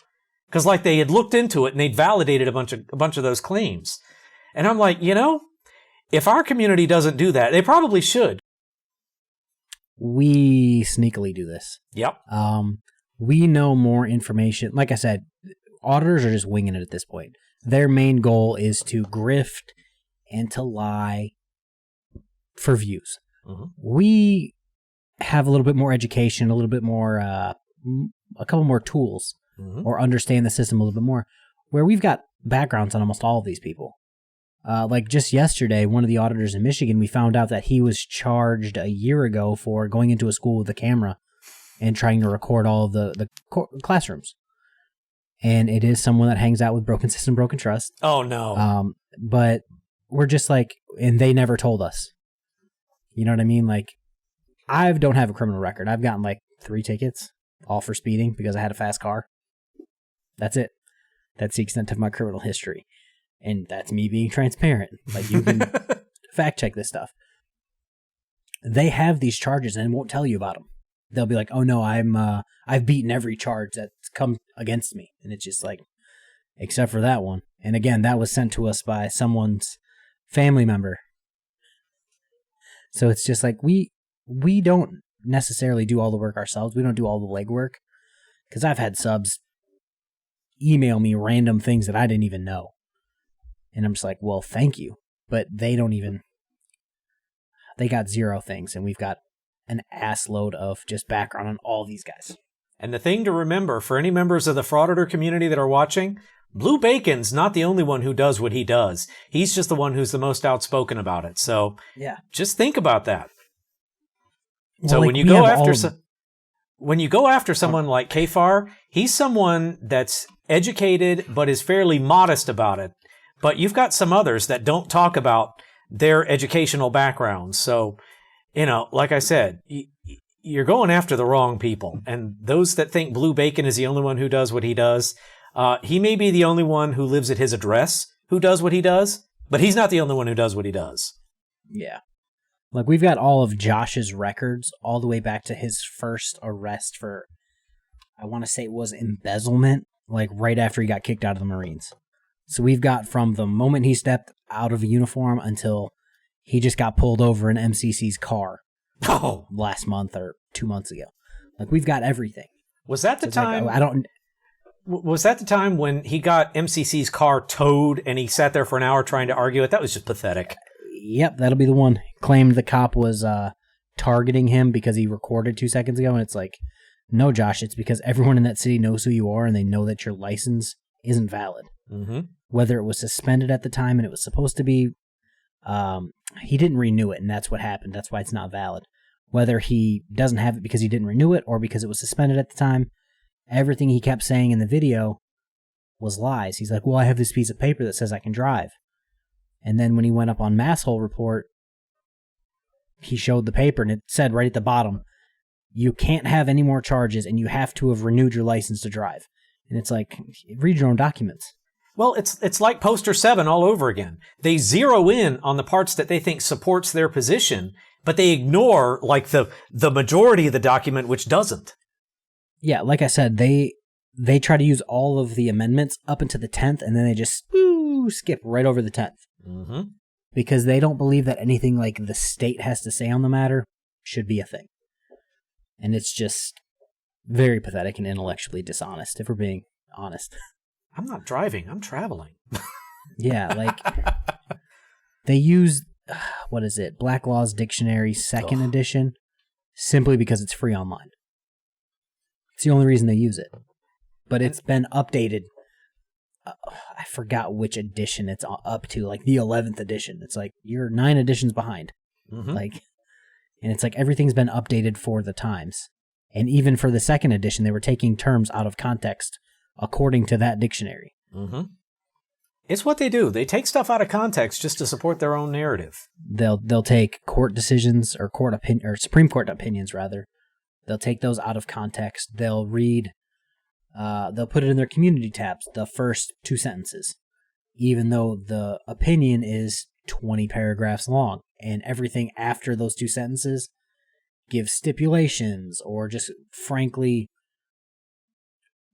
Because like they had looked into it and they'd validated a bunch of those claims. And I'm like, if our community doesn't do that, they probably should. We sneakily do this. Yep. We know more information. Like I said, auditors are just winging it at this point. Their main goal is to grift and to lie for views. Mm-hmm. We have a little bit more education, a little bit more, a couple more tools. Mm-hmm. Or understand the system a little bit more, where we've got backgrounds on almost all of these people. Like just yesterday, one of the auditors in Michigan, we found out that he was charged a year ago for going into a school with a camera and trying to record all of the classrooms. And it is someone that hangs out with Broken System, Broken Trust. Oh, no. But we're just like, and they never told us. You know what I mean? Like, I don't have a criminal record. I've gotten like 3 tickets, all for speeding because I had a fast car. That's it. That's the extent of my criminal history. And that's me being transparent. Like, you can fact check this stuff. They have these charges and won't tell you about them. They'll be like, oh no, I've beaten every charge that's come against me. And it's just like, except for that one. And again, that was sent to us by someone's family member. So it's just like, we don't necessarily do all the work ourselves. We don't do all the legwork. Because I've had subs email me random things that I didn't even know. And I'm just like, well, thank you. But they got 0 things, and we've got an ass load of just background on all these guys. And the thing to remember for any members of the frauditor community that are watching, Blue Bacon's not the only one who does what he does. He's just the one who's the most outspoken about it. So yeah, just think about that. Well, so like when you go after someone like Kfar, he's someone that's educated but is fairly modest about it. But you've got some others that don't talk about their educational backgrounds. So, like I said, you're going after the wrong people. And those that think Blue Bacon is the only one who does what he does, he may be the only one who lives at his address who does what he does, but he's not the only one who does what he does. Yeah. Like, we've got all of Josh's records all the way back to his first arrest for, I want to say it was embezzlement, like right after he got kicked out of the Marines. So we've got from the moment he stepped out of a uniform until he just got pulled over in MCC's car Oh, last month or 2 months ago. Like, we've got everything. was that the So it's like, time? I don't. Was that the time when he got MCC's car towed and he sat there for an hour trying to argue it? That was just pathetic. Yep, that'll be the one. Claimed the cop was targeting him because he recorded 2 seconds ago, and it's like, no, Josh, it's because everyone in that city knows who you are and they know that your license isn't valid. Mm-hmm. Whether it was suspended at the time and it was supposed to be, he didn't renew it, and that's what happened. That's why it's not valid. Whether he doesn't have it because he didn't renew it or because it was suspended at the time, everything he kept saying in the video was lies. He's like, well, I have this piece of paper that says I can drive. And then when he went up on Masshole Report, he showed the paper and it said right at the bottom, you can't have any more charges and you have to have renewed your license to drive. And it's like, read your own documents. Well, it's like Poster 7 all over again. They zero in on the parts that they think supports their position, but they ignore like the majority of the document which doesn't. Yeah, like I said, they try to use all of the amendments up into the 10th, and then they just skip right over the 10th. Mm-hmm. Because they don't believe that anything like the state has to say on the matter should be a thing. And it's just very pathetic and intellectually dishonest, if we're being honest. I'm not driving, I'm traveling. Yeah, like, they use, what is it, Black Laws Dictionary 2nd edition, simply because it's free online. It's the only reason they use it. But it's been updated. I forgot which edition it's up to, like the 11th edition. It's like, you're 9 editions behind. Mm-hmm. Like, and it's like everything's been updated for the times. And even for the 2nd edition, they were taking terms out of context according to that dictionary. Mm-hmm. It's what they do. They take stuff out of context just to support their own narrative. They'll take court decisions or Supreme Court opinions rather. They'll take those out of context. They'll read, they'll put it in their community tabs, the first 2 sentences, even though the opinion is 20 paragraphs long, and everything after those 2 sentences gives stipulations or just frankly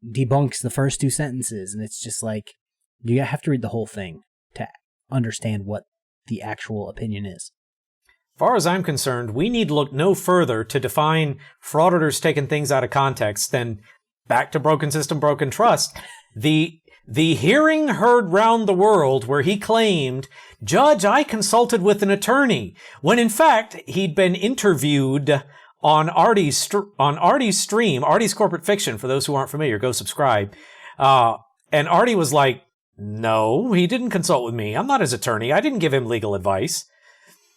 debunks the first 2 sentences. And it's just like, you have to read the whole thing to understand what the actual opinion is. As far as I'm concerned, we need look no further to define frauditors taking things out of context than back to Broken System, Broken Trust. The hearing heard round the world where he claimed, Judge, I consulted with an attorney, when in fact he'd been interviewed on Artie's stream, Artie's Corporate Fiction. For those who aren't familiar, go subscribe. And Artie was like, no, he didn't consult with me. I'm not his attorney. I didn't give him legal advice.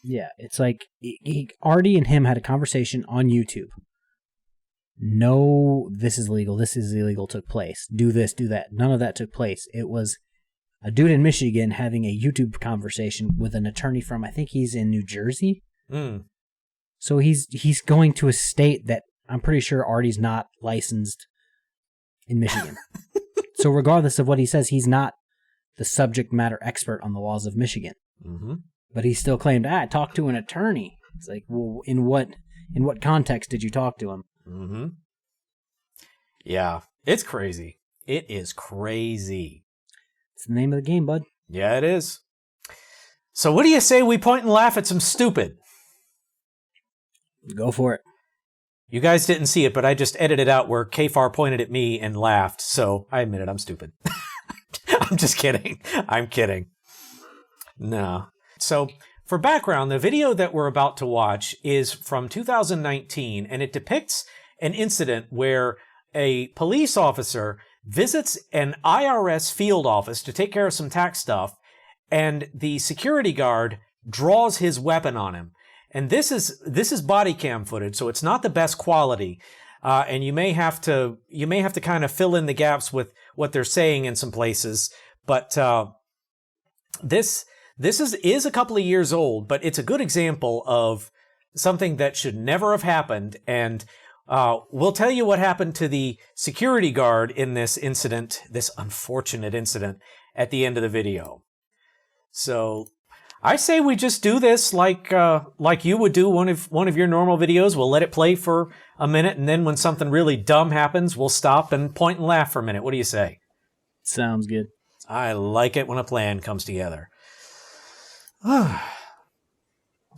Yeah, it's like Artie and him had a conversation on YouTube. No, this is legal, this is illegal took place. Do this, do that. None of that took place. It was a dude in Michigan having a YouTube conversation with an attorney from, I think he's in New Jersey. Mm. So he's going to a state that I'm pretty sure Artie's not licensed in Michigan. So regardless of what he says, he's not the subject matter expert on the laws of Michigan. Mm-hmm. But he still claimed, I talked to an attorney. It's like, well, in what context did you talk to him? Mm-hmm. Yeah, it's crazy. It is crazy. It's the name of the game, bud. Yeah, it is. So what do you say we point and laugh at some stupid? Go for it. You guys didn't see it, but I just edited out where Kfar pointed at me and laughed, so I admit it, I'm stupid. I'm just kidding. I'm kidding. No. So, for background, the video that we're about to watch is from 2019, and it depicts an incident where a police officer visits an IRS field office to take care of some tax stuff, and the security guard draws his weapon on him. And this is body cam footage, so it's not the best quality, and you may have to kind of fill in the gaps with what they're saying in some places. But this is a couple of years old, but it's a good example of something that should never have happened. And we'll tell you what happened to the security guard in this incident, this unfortunate incident, at the end of the video. So I say we just do this like you would do one of your normal videos. We'll let it play for a minute, and then when something really dumb happens, we'll stop and point and laugh for a minute. What do you say? Sounds good. I like it when a plan comes together.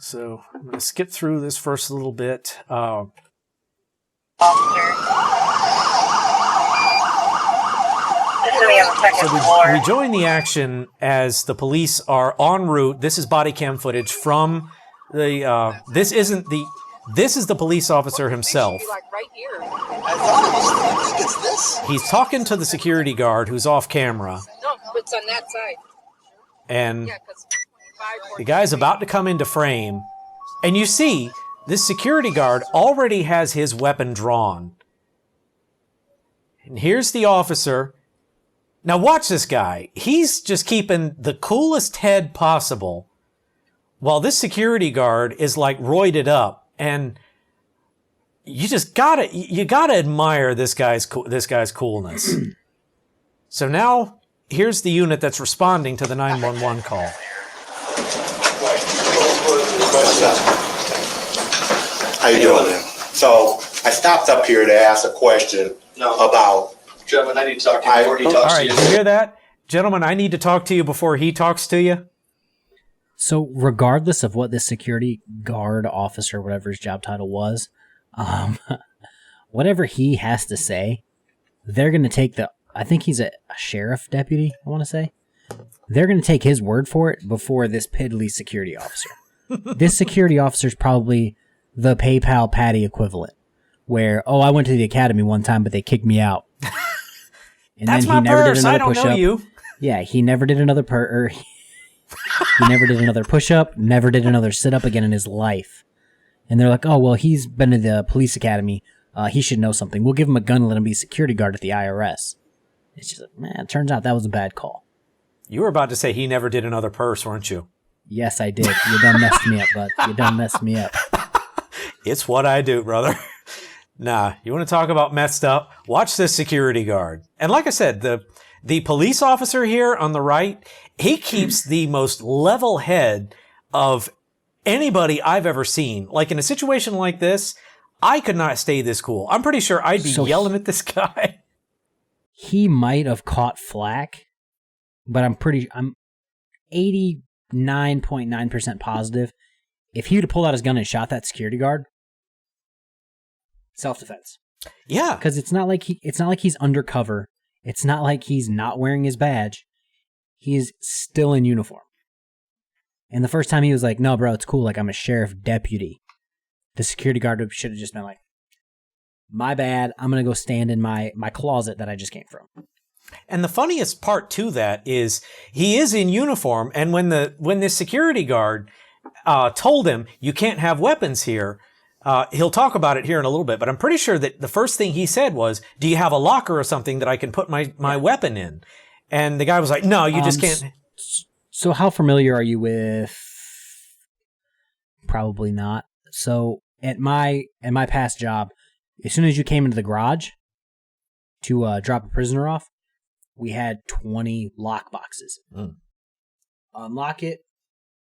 So I'm going to skip through this first little bit. So we join the action as the police are en route. This is body cam footage from the. This is the police officer himself. He's talking to the security guard who's off camera. No, it's on that side. And the guy's about to come into frame. And you see, this security guard already has his weapon drawn. And here's the officer. Now watch this guy. He's just keeping the coolest head possible while this security guard is like roided up. And you gotta admire this guy's coolness. So now here's the unit that's responding to the 911 call. How you doing, man? So I stopped up here to ask a question about. Gentlemen, I need to talk to you before he talks to you. All right, you hear that? Gentlemen, I need to talk to you before he talks to you. So regardless of what this security guard officer, whatever his job title was, whatever he has to say, they're going to take I think he's a sheriff deputy, I want to say. They're going to take his word for it before this piddly security officer. This security officer is probably the PayPal Patty equivalent, where, I went to the academy one time, but they kicked me out. And That's then he my never purse. did another I don't know push-up. you. Yeah, he never did another he never did another push-up, never did another sit-up again in his life. And they're like, he's been to the police academy. He should know something. We'll give him a gun and let him be a security guard at the IRS. It's just like, man, it turns out that was a bad call. You were about to say he never did another purse, weren't you? Yes, I did. You done messed me up, bud. You done messed me up. It's what I do, brother. Nah, you want to talk about messed up? Watch this security guard. And like I said, the police officer here on the right, he keeps the most level head of anybody I've ever seen. Like in a situation like this, I could not stay this cool. I'm pretty sure I'd be yelling at this guy. He might have caught flack, but I'm 89.9% positive. If he would have pulled out his gun and shot that security guard, self-defense. Yeah, because it's not like he's undercover. It's not like he's not wearing his badge. He is still in uniform. And the first time he was like, "No, bro, it's cool. Like I'm a sheriff deputy." The security guard should have just been like, "My bad. I'm gonna go stand in my closet that I just came from." And the funniest part to that is he is in uniform, and when this security guard told him you can't have weapons here. He'll talk about it here in a little bit, but I'm pretty sure that the first thing he said was, "Do you have a locker or something that I can put my weapon in?" And the guy was like, "No, you just can't." So how familiar are you with? Probably not. So at my past job, as soon as you came into the garage to drop a prisoner off, we had 20 lock boxes. Unlock it,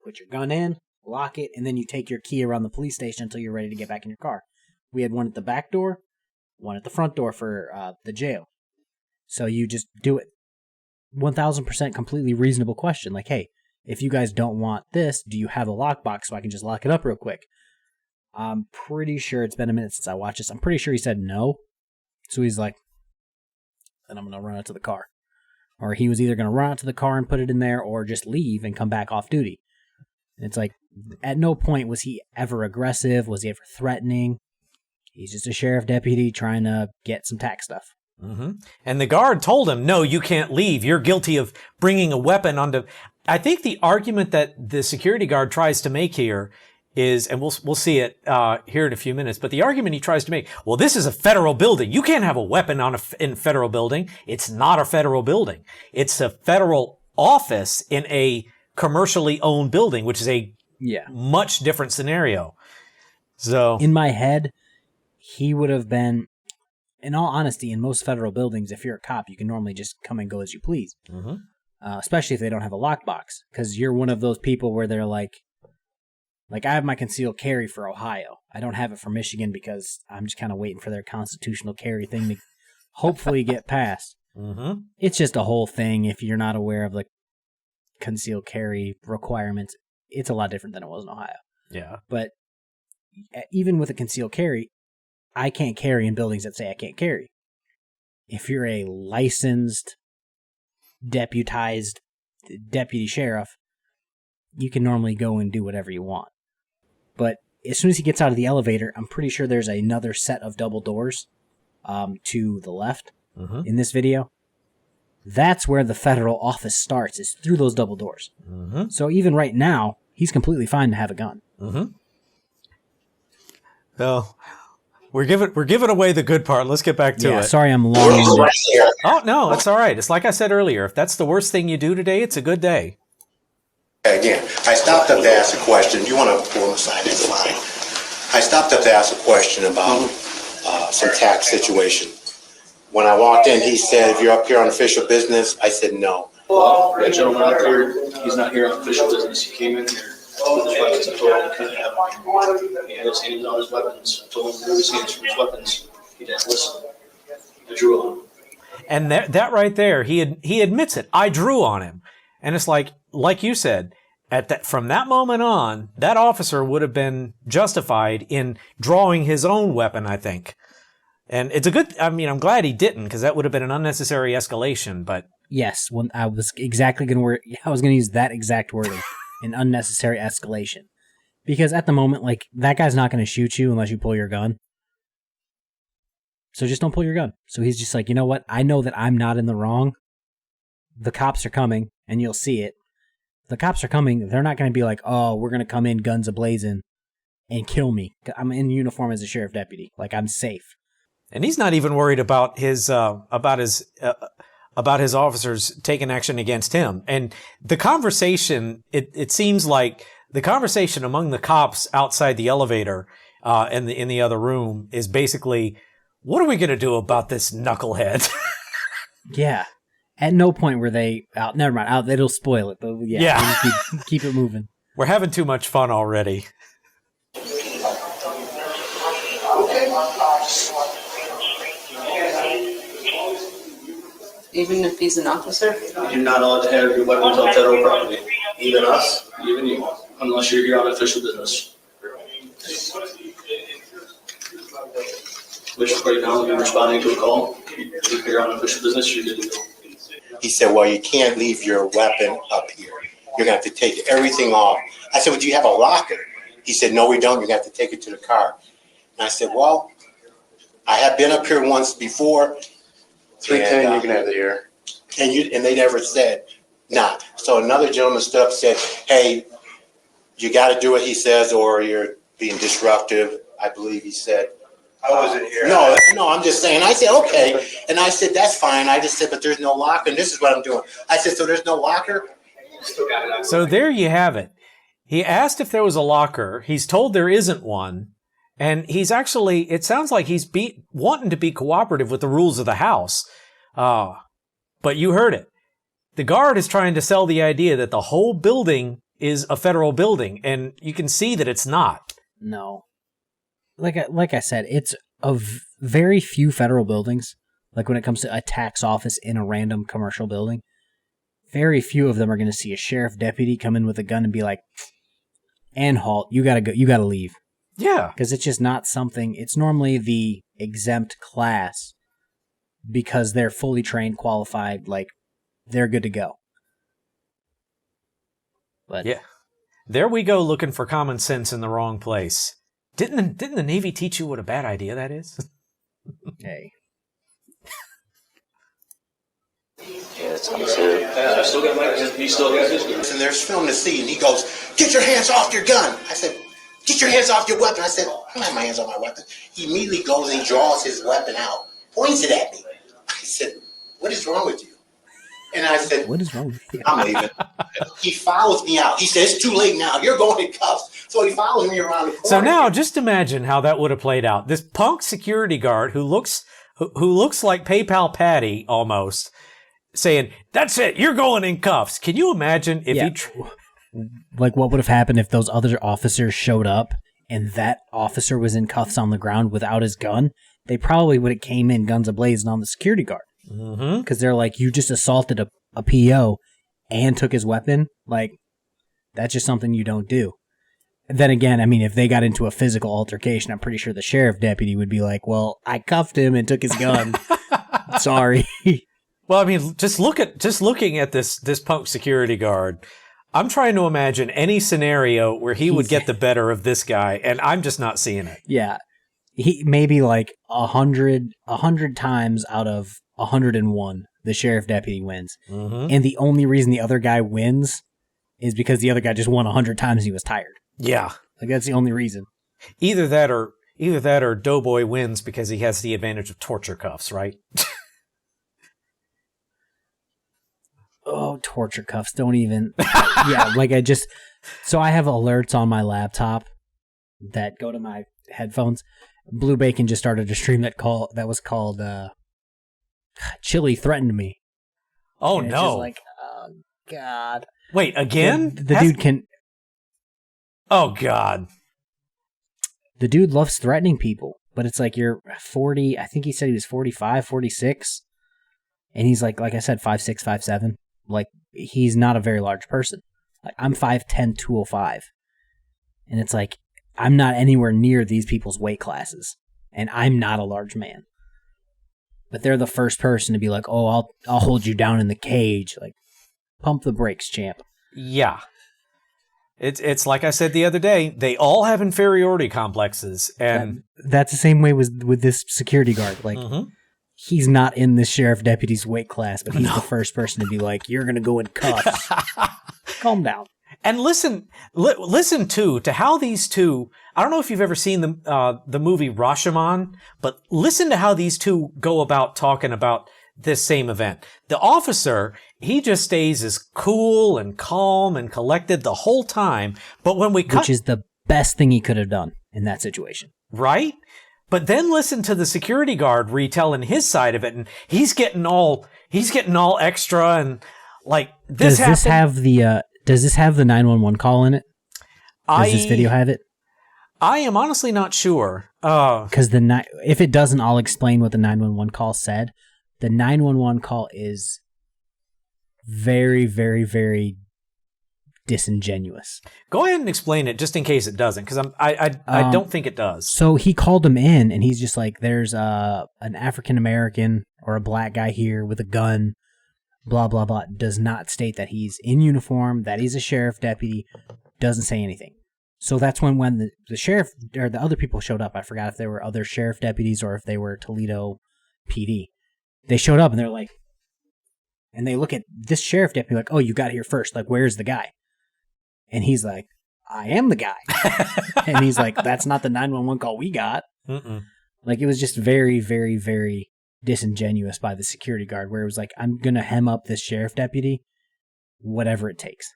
put your gun in, lock it, and then you take your key around the police station until you're ready to get back in your car. We had one at the back door, one at the front door for the jail. So you just do it. 1,000% completely reasonable question. Like, hey, if you guys don't want this, do you have a lockbox so I can just lock it up real quick? I'm pretty sure it's been a minute since I watched this. I'm pretty sure he said no. So he's like, then I'm going to run out to the car. Or he was either going to run out to the car and put it in there or just leave and come back off duty. And it's like, at no point was he ever aggressive. Was he ever threatening? He's just a sheriff deputy trying to get some tax stuff. Mm-hmm. And the guard told him, "No, you can't leave. You're guilty of bringing a weapon onto." I think the argument that the security guard tries to make here is, and we'll see it here in a few minutes, but the argument he tries to make, well, this is a federal building. You can't have a weapon in a federal building. It's not a federal building. It's a federal office in a commercially owned building, which is a much different scenario. So in my head, he would have been, in all honesty, in most federal buildings, if you're a cop, you can normally just come and go as you please. Mm-hmm. Especially if they don't have a lockbox, because you're one of those people where they're like I have my concealed carry for Ohio. I don't have it for Michigan because I'm just kind of waiting for their constitutional carry thing to hopefully get passed. Mm-hmm. It's just a whole thing. If you're not aware of the concealed carry requirements, it's a lot different than it was in Ohio. Yeah. But even with a concealed carry, I can't carry in buildings that say I can't carry. If you're a licensed, deputized deputy sheriff, you can normally go and do whatever you want. But as soon as he gets out of the elevator, I'm pretty sure there's another set of double doors to the left in this video. That's where the federal office starts, is through those double doors. So even right now, he's completely fine to have a gun. Well, we're giving away the good part. Let's get back to it. Sorry I'm long-winded. Oh, no, it's all right. It's like I said earlier. If that's the worst thing you do today, it's a good day. Again, I stopped up to ask a question. You want to pull him aside, that's fine. I stopped up to ask a question about some tax situation. When I walked in, he said, if you're up here on official business, I said no. Well, that gentleman out there, he's not here on official business. He came in here with his weapons. I told him he couldn't have them. He had his hands on his weapons. I told him to remove his hands from his weapons. He didn't listen. I drew on him. And that right there, he admits it. I drew on him. And it's like you said, from that moment on, that officer would have been justified in drawing his own weapon, I think. And it's I'm glad he didn't, because that would have been an unnecessary escalation, but... Yes, I was exactly going to use that exact wording, an unnecessary escalation. Because at the moment, like, that guy's not going to shoot you unless you pull your gun. So just don't pull your gun. So he's just like, you know what? I know that I'm not in the wrong. The cops are coming, and you'll see it. The cops are coming. They're not going to be like, oh, we're going to come in guns a-blazing and kill me. I'm in uniform as a sheriff deputy. Like, I'm safe. And he's not even worried about his officers taking action against him. And the conversation, it seems like the conversation among the cops outside the elevator in the other room is basically, what are we going to do about this knucklehead? Yeah. At no point were they out. Never mind. It'll spoil it. But yeah. Keep it moving. We're having too much fun already. Even if he's an officer? You're not allowed to have your weapons on federal property. Even us, even you, unless you're here on official business. Which right now, you're responding to a call. If you're here on official business, you're good to go. He said, well, you can't leave your weapon up here. You're going to have to take everything off. I said, well, do you have a locker? He said, no, we don't. You're going to have to take it to the car. And I said, well, I have been up here once before. 310, you can have it here. And they never said, nah. So another gentleman stood up and said, hey, you got to do what he says or you're being disruptive, I believe he said. I wasn't here. No, I'm just saying. I said, okay. And I said, that's fine. I just said, but there's no locker. And this is what I'm doing. I said, so there's no locker? So there you have it. He asked if there was a locker. He's told there isn't one. And he's actually, it sounds like he's wanting to be cooperative with the rules of the house. But you heard it. The guard is trying to sell the idea that the whole building is a federal building. And you can see that it's not. No. Like I said, it's of very few federal buildings. Like when it comes to a tax office in a random commercial building, very few of them are going to see a sheriff deputy come in with a gun and be like, and halt, you gotta go, you gotta leave. Yeah. Because it's just not something, it's normally the exempt class because they're fully trained, qualified, like they're good to go. But yeah. There we go looking for common sense in the wrong place. Didn't the Navy teach you what a bad idea that is? hey. Yeah, that's absurd. I still got my, he still got his gun. And there's film to see, and he goes, get your hands off your gun. I said, get your hands off your weapon. I said, I don't have my hands on my weapon. He immediately goes and draws his weapon out, points it at me. I said, what is wrong with you? And I said, what is wrong with you? I'm leaving. He follows me out. He says, it's too late now. You're going in cuffs. So he follows me around the corner. So now just imagine how that would have played out. This punk security guard who looks like PayPal Patty almost saying, that's it, you're going in cuffs. Can you imagine if like what would have happened if those other officers showed up and that officer was in cuffs on the ground without his gun? They probably would have came in guns a-blazing on the security guard. Because they're like, you just assaulted a PO and took his weapon. Like, that's just something you don't do. then again, I mean, if they got into a physical altercation, I'm pretty sure the sheriff deputy would be like, well, I cuffed him and took his gun. Sorry. Well, I mean, just looking at this punk security guard, I'm trying to imagine any scenario where he would get the better of this guy, and I'm just not seeing it. Yeah. He maybe like 100 times out of 101, the sheriff deputy wins. Mm-hmm. And the only reason the other guy wins is because the other guy just won 100 times and he was tired. Yeah. Like, that's the only reason. Either that or Doughboy wins because he has the advantage of torture cuffs, right? Oh, torture cuffs. Don't even. Yeah, like so I have alerts on my laptop that go to my headphones. Blue Bacon just started a stream that was called Chili Threatened Me. Oh, and it's no. just like, oh, God. Wait, again? The dude can. Oh, God. The dude loves threatening people, but it's like you're 40. I think he said he was 45, 46. And he's like I said, 5'6", 5'7". Like, he's not a very large person. Like, I'm 5'10", 205. And it's like, I'm not anywhere near these people's weight classes. And I'm not a large man. But they're the first person to be like, oh, I'll hold you down in the cage. Like, pump the brakes, champ. Yeah. It's like I said the other day, they all have inferiority complexes. And that's the same way with this security guard. Like, he's not in the sheriff deputy's weight class, but he's the first person to be like, you're going to go in cuffs. Calm down. And listen too to how these two, I don't know if you've ever seen the movie Rashomon, but listen to how these two go about talking about this same event. The officer, he just stays as cool and calm and collected the whole time. But when we cut, which is the best thing he could have done in that situation. Right? But then listen to the security guard retelling his side of it, and he's getting all extra and like this. Does this have the 911 call in it? Does this video have it? I am honestly not sure. Because if it doesn't, I'll explain what the 911 call said. The 911 call is very, very, very disingenuous. Go ahead and explain it, just in case it doesn't, because I don't think it does. So he called him in, and he's just like, "There's an African American or a black guy here with a gun." Blah blah blah. Does not state that he's in uniform, that he's a sheriff deputy. Doesn't say anything. So that's when the sheriff or the other people showed up. I forgot if there were other sheriff deputies or if they were Toledo PD. They showed up and they're like, and they look at this sheriff deputy like, "Oh, you got here first. Like, where's the guy?" And he's like, "I am the guy." And he's like, "That's not the 911 call we got." Mm-mm. Like, it was just very, very, very disingenuous by the security guard, where it was like, I'm going to hem up this sheriff deputy, whatever it takes.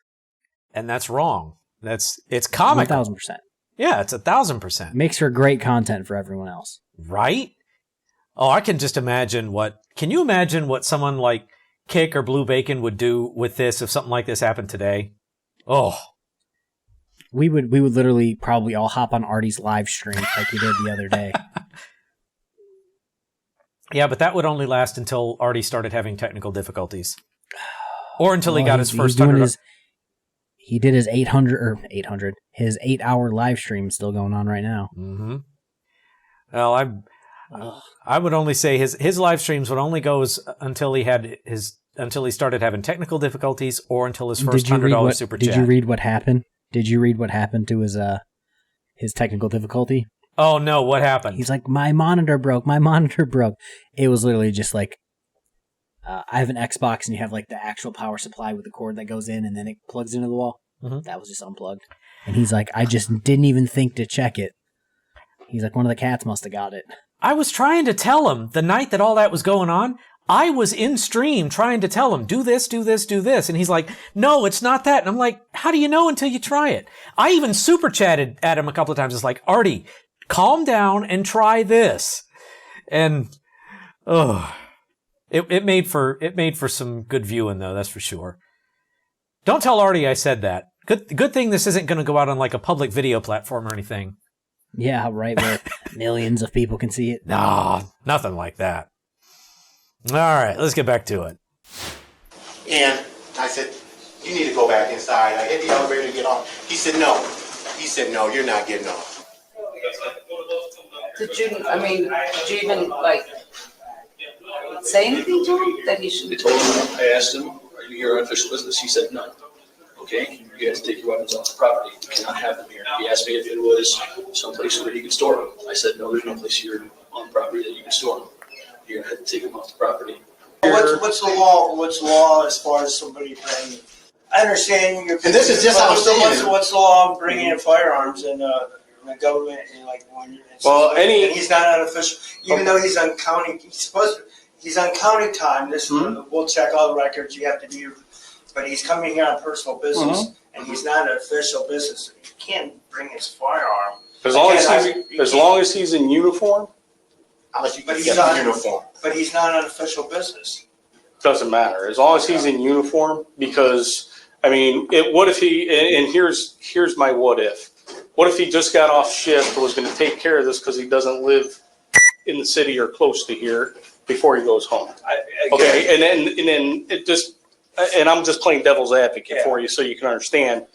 And that's wrong. It's comical. 1,000%. Yeah, it's 1,000%. Makes for great content for everyone else. Right? Oh, I can just imagine can you imagine what someone like Kick or Blue Bacon would do with this if something like this happened today? Oh. We would literally probably all hop on Artie's live stream like we did the other day. Yeah, but that would only last until Artie started having technical difficulties. Or until he got his first 100. He did his 800, his 8-hour live stream still going on right now. Mm-hmm. Well, I would only say his live streams would only go until he started having technical difficulties or until his first $100 super chat. Did you read what happened? Did you read what happened to his technical difficulty? Oh, no, what happened? He's like, my monitor broke. It was literally just like, I have an Xbox and you have like the actual power supply with the cord that goes in and then it plugs into the wall. Mm-hmm. That was just unplugged. And he's like, I just didn't even think to check it. He's like, one of the cats must have got it. I was trying to tell him the night that all that was going on. I was in stream trying to tell him, do this, do this, do this. And he's like, no, it's not that. And I'm like, how do you know until you try it? I even super chatted at him a couple of times. It's like, Artie, calm down and try this. And, it made for some good viewing though, that's for sure. Don't tell Artie I said that. Good thing this isn't going to go out on like a public video platform or anything. Yeah, right, where millions of people can see it. No, nothing like that. All right, let's get back to it. And I said, you need to go back inside. I hit the elevator to get off. He said, no, He said, no, you're not getting off. Did you even, like, say anything to him that he I should? told him, I asked him, are you here on official business? He said, no. Okay, you have to take your weapons off the property. You cannot have them here. He asked me if it was someplace where he could store them. I said, no, there's no place here on the property that you can store them. You're gonna have to take them off the property. What's the law? What's the law as far as somebody bringing? I understand you're. And this is just how I'm saying it. What's the law of bringing in firearms in the government and like when you're? Well, and he's not on official, even though he's on county. He's on county time. This we'll check all the records. You have to do, but he's coming here on personal business, and he's not an official business. He can't bring his firearm As long as he's in uniform, Unless you But can he's get not- the uniform. but he's not on official business. doesn't matter. As long as he's in uniform, because I mean, what if he? And here's my what if. What if he just got off shift and was going to take care of this because he doesn't live in the city or close to here before he goes home? Okay, and then it just, and I'm just playing devil's advocate for you so you can understand.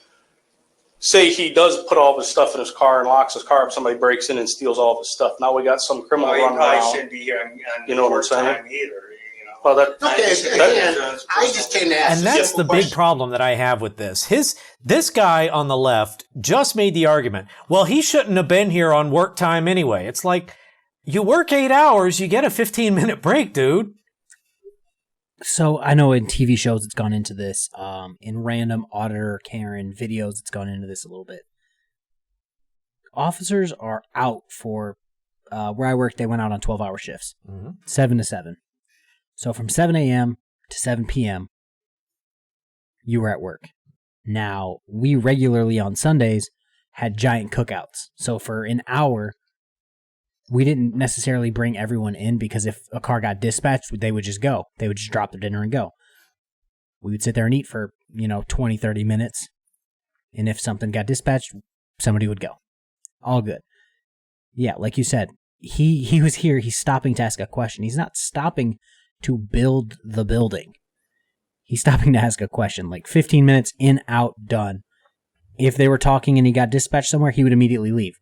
Say he does put all of his stuff in his car and locks his car up, somebody breaks in and steals all of his stuff. Now we got some criminal Well, he running probably around. shouldn't be here on You know what I'm court saying? time either. You know. Well, that, Okay, again, I just came to ask And a that's simple the big question. problem that I have with this. This guy on the left just made the argument, well, he shouldn't have been here on work time anyway. It's like, you work 8 hours, you get a 15-minute break, dude. So I know in TV shows it's gone into this. In random auditor Karen videos, it's gone into this a little bit. Officers are out for where I work. They went out on 12-hour shifts, 7 to 7. So from 7 a.m. to 7 p.m., you were at work. Now we regularly on Sundays had giant cookouts. So for an hour, we didn't necessarily bring everyone in because if a car got dispatched, they would just go. They would just drop their dinner and go. We would sit there and eat for, 20, 30 minutes. And if something got dispatched, somebody would go. All good. Yeah, like you said, he was here. He's stopping to ask a question. He's not stopping to build the building. He's stopping to ask a question. Like 15 minutes in, out, done. If they were talking and he got dispatched somewhere, he would immediately leave.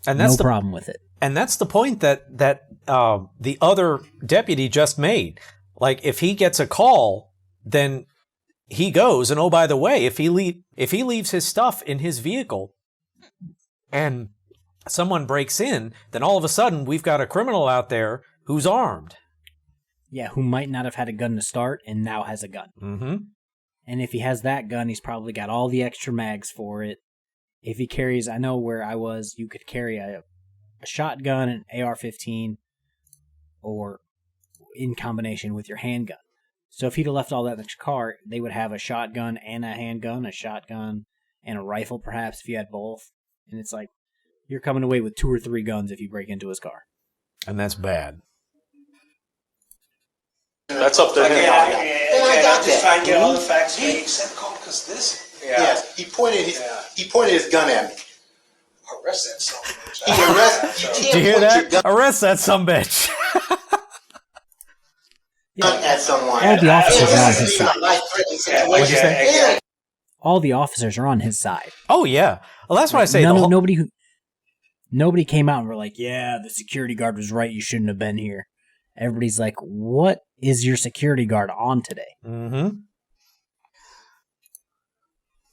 And that's No problem with it. And that's the point that the other deputy just made. Like, if he gets a call, then he goes. And oh, by the way, if he leaves his stuff in his vehicle and someone breaks in, then all of a sudden we've got a criminal out there who's armed. Yeah, who might not have had a gun to start and now has a gun. Mm-hmm. And if he has that gun, he's probably got all the extra mags for it. If he carries, I know where I was, you could carry a shotgun, an AR-15, or in combination with your handgun. So if he'd have left all that in the car, they would have a shotgun and a handgun, a shotgun and a rifle perhaps if you had both. And it's like, you're coming away with 2 or 3 guns if you break into his car. And that's bad. that's up to him. I got just that. trying to get all the facts He straight. said call because this. Yes, he pointed his gun at me. Arrest that son of a bitch. He arrested. You Did you hear can't point your that? Arrest that sumbitch. gun at someone. All the officers are on his This is side. a life-threatening What'd you situation. say? Yeah. All the officers are on his side. Oh, yeah. Well, that's why I say Nobody came out and were like, yeah, the security guard was right, you shouldn't have been here. Everybody's like, what is your security guard on today? Mm-hmm.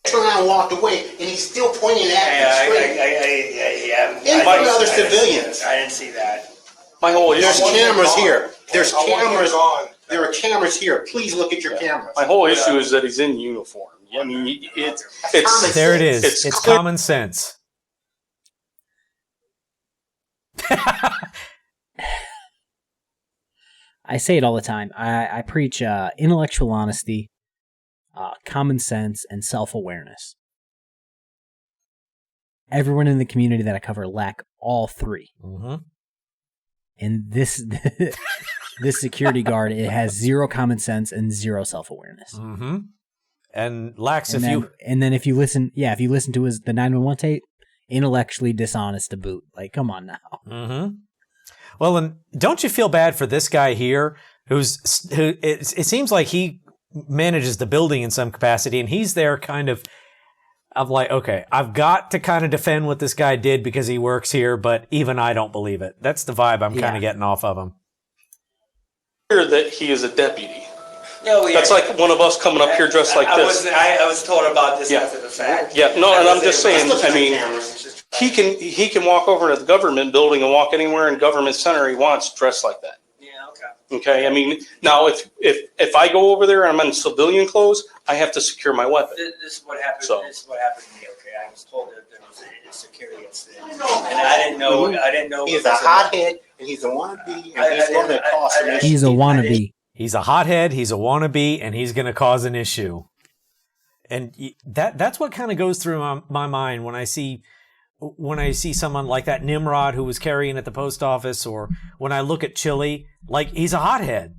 Turned around and walked away, and he's still pointing at me straight. In front of other civilians. I didn't see that. My whole There's issue, cameras here. There's I want him cameras. gone. There are cameras here. Please look at your cameras. my whole issue is that he's in uniform. I mean, it's There it is. It's It's clear- common sense. I say it all the time. I preach intellectual honesty, common sense, and self-awareness. Everyone in the community that I cover lack all 3. Mm-hmm. And this this security guard, it has 0 common sense and 0 self-awareness. Mm-hmm. And lacks And then if you listen to the 911 tape, intellectually dishonest to boot. Like, come on now. Mm-hmm. Well, and don't you feel bad for this guy here, who it seems like he manages the building in some capacity, and he's there kind of I'm like, okay, I've got to kind of defend what this guy did because he works here, but even I don't believe it. That's the vibe I'm kind of getting off of him. That he is a deputy. No, yeah. That's like one of us coming up here dressed like this. I was told about this after the fact. Yeah, no, and I'm just saying, I mean, he can walk over to the government building and walk anywhere in government center he wants dressed like that. Yeah, okay. Okay, I mean, now if I go over there and I'm in civilian clothes, I have to secure my weapon. This is what happened. So. This is what happened to me. Okay, I was told that there was a security incident, and I didn't know. I didn't know. He's a hothead, and he's a wannabe, and he's going to cause an issue. He's a wannabe. He's a hothead, he's a wannabe, and he's going to cause an issue. And that's what kind of goes through my mind when I see someone like that Nimrod who was carrying at the post office, or when I look at Chili, like, he's a hothead.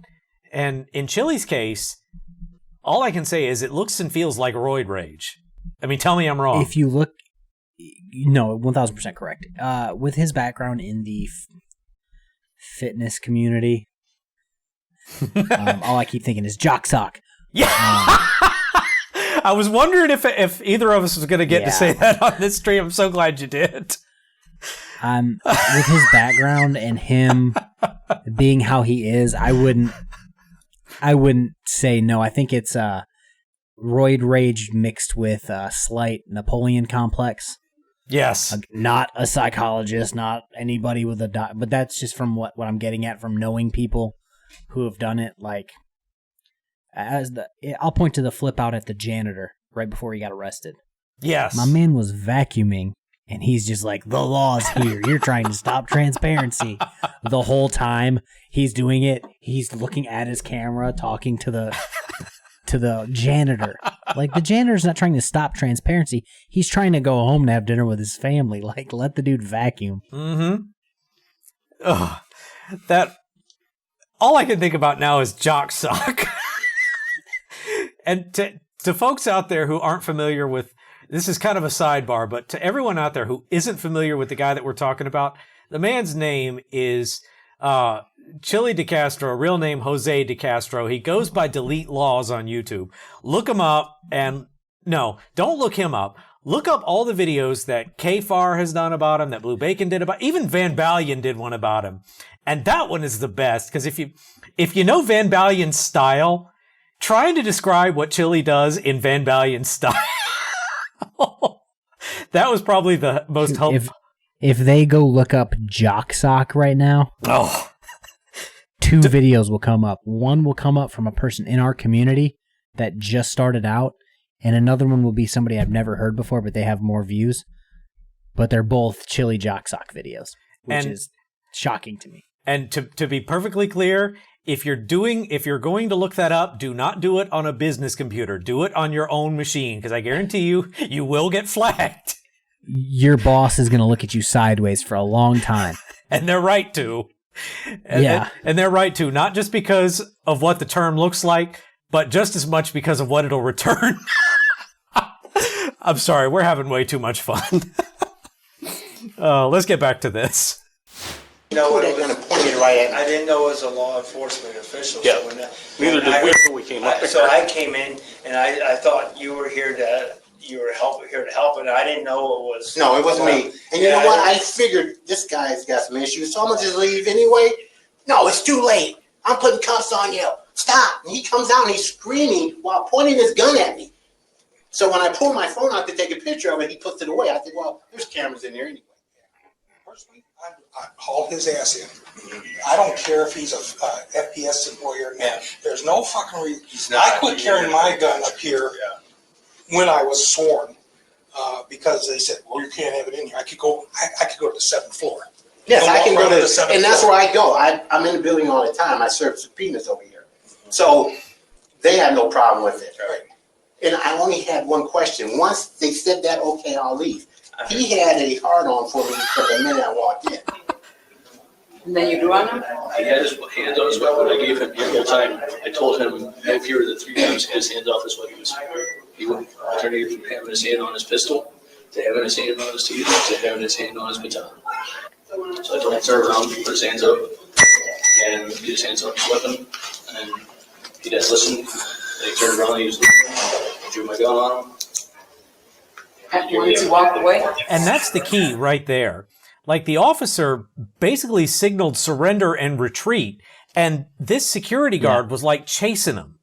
And in Chili's case, all I can say is it looks and feels like roid rage. I mean, tell me I'm wrong. If you look, no, 1,000% correct. With his background in the fitness community, all I keep thinking is jock sock. Yeah. I was wondering if either of us was going to get to say that on this stream. I'm so glad you did. With his background and him being how he is, I wouldn't say no. I think it's roid rage mixed with slight Napoleon complex. Yes. Not a psychologist, not anybody with but that's just from what I'm getting at from knowing people who have done it. Like, I'll point to the flip out at the janitor right before he got arrested. Yes. My man was vacuuming, and he's just like, the law's here. You're trying to stop transparency. The whole time he's doing it, he's looking at his camera, talking to the janitor. Like, the janitor's not trying to stop transparency. He's trying to go home and have dinner with his family. Like, let the dude vacuum. Mm-hmm. Ugh. That... All I can think about now is jock sock. And to folks out there who aren't familiar with, this is kind of a sidebar, but to everyone out there who isn't familiar with the guy that we're talking about, the man's name is Chili DeCastro, real name Jose DeCastro. He goes by Delete Laws on YouTube. Look him up, and no, don't look him up. Look up all the videos that KFAR has done about him, that Blue Bacon did about, even Van Balian did one about him. And that one is the best, because if you know Van Balian's style, trying to describe what Chili does in Van Balian's style, that was probably the most helpful. If they go look up jock sock right now, two videos will come up. One will come up from a person in our community that just started out, and another one will be somebody I've never heard before, but they have more views. But they're both Chili jock sock videos, which is shocking to me. And to be perfectly clear, if you're going to look that up, do not do it on a business computer. Do it on your own machine, because I guarantee you will get flagged. Your boss is going to look at you sideways for a long time. And they're right to. And they're right to, not just because of what the term looks like, but just as much because of what it'll return. I'm sorry, we're having way too much fun. Let's get back to this. You know what? They're going to point it right at me. I didn't know it was a law enforcement official. Yeah. So Neither did we when we came up there. So I came in, and I thought you were here to help, and I didn't know it was. No, it wasn't me. And you know what? I figured this guy's got some issues, so I'm going to just leave anyway. No, it's too late. I'm putting cuffs on you. Stop. And he comes out and he's screaming while pointing his gun at me. So when I pull my phone out to take a picture of it, he puts it away. I think, well, there's cameras in there anyway. Personally, I haul his ass in. I don't care if he's a FPS employee or not. There's no fucking reason. I quit carrying my gun up here when I was sworn because they said, well, you can't have it in here. I could go to the 7th floor. Yes, I can go to the 7th floor. And that's where I go. I'm in the building all the time. I serve subpoenas over here. So they had no problem with it. Right. And I only had one question. Once they said that, okay, I'll leave. He had a hard-on for me for the minute I walked in. And then you drew on him? He had his hands on his weapon. I gave him the whole time. I told him no fewer than 3 times his hands off his weapon. He wouldn't alternate from having his hand on his pistol to having his hand on his teeth to having his hand on his baton. So I told him to turn around, put his hands up, and get his hands on his weapon. And he didn't listen. Then he turned around and he was looking. I drew my gun on him. Once he walked away? And that's the key right there. Like, the officer basically signaled surrender and retreat, and this security guard was like chasing him.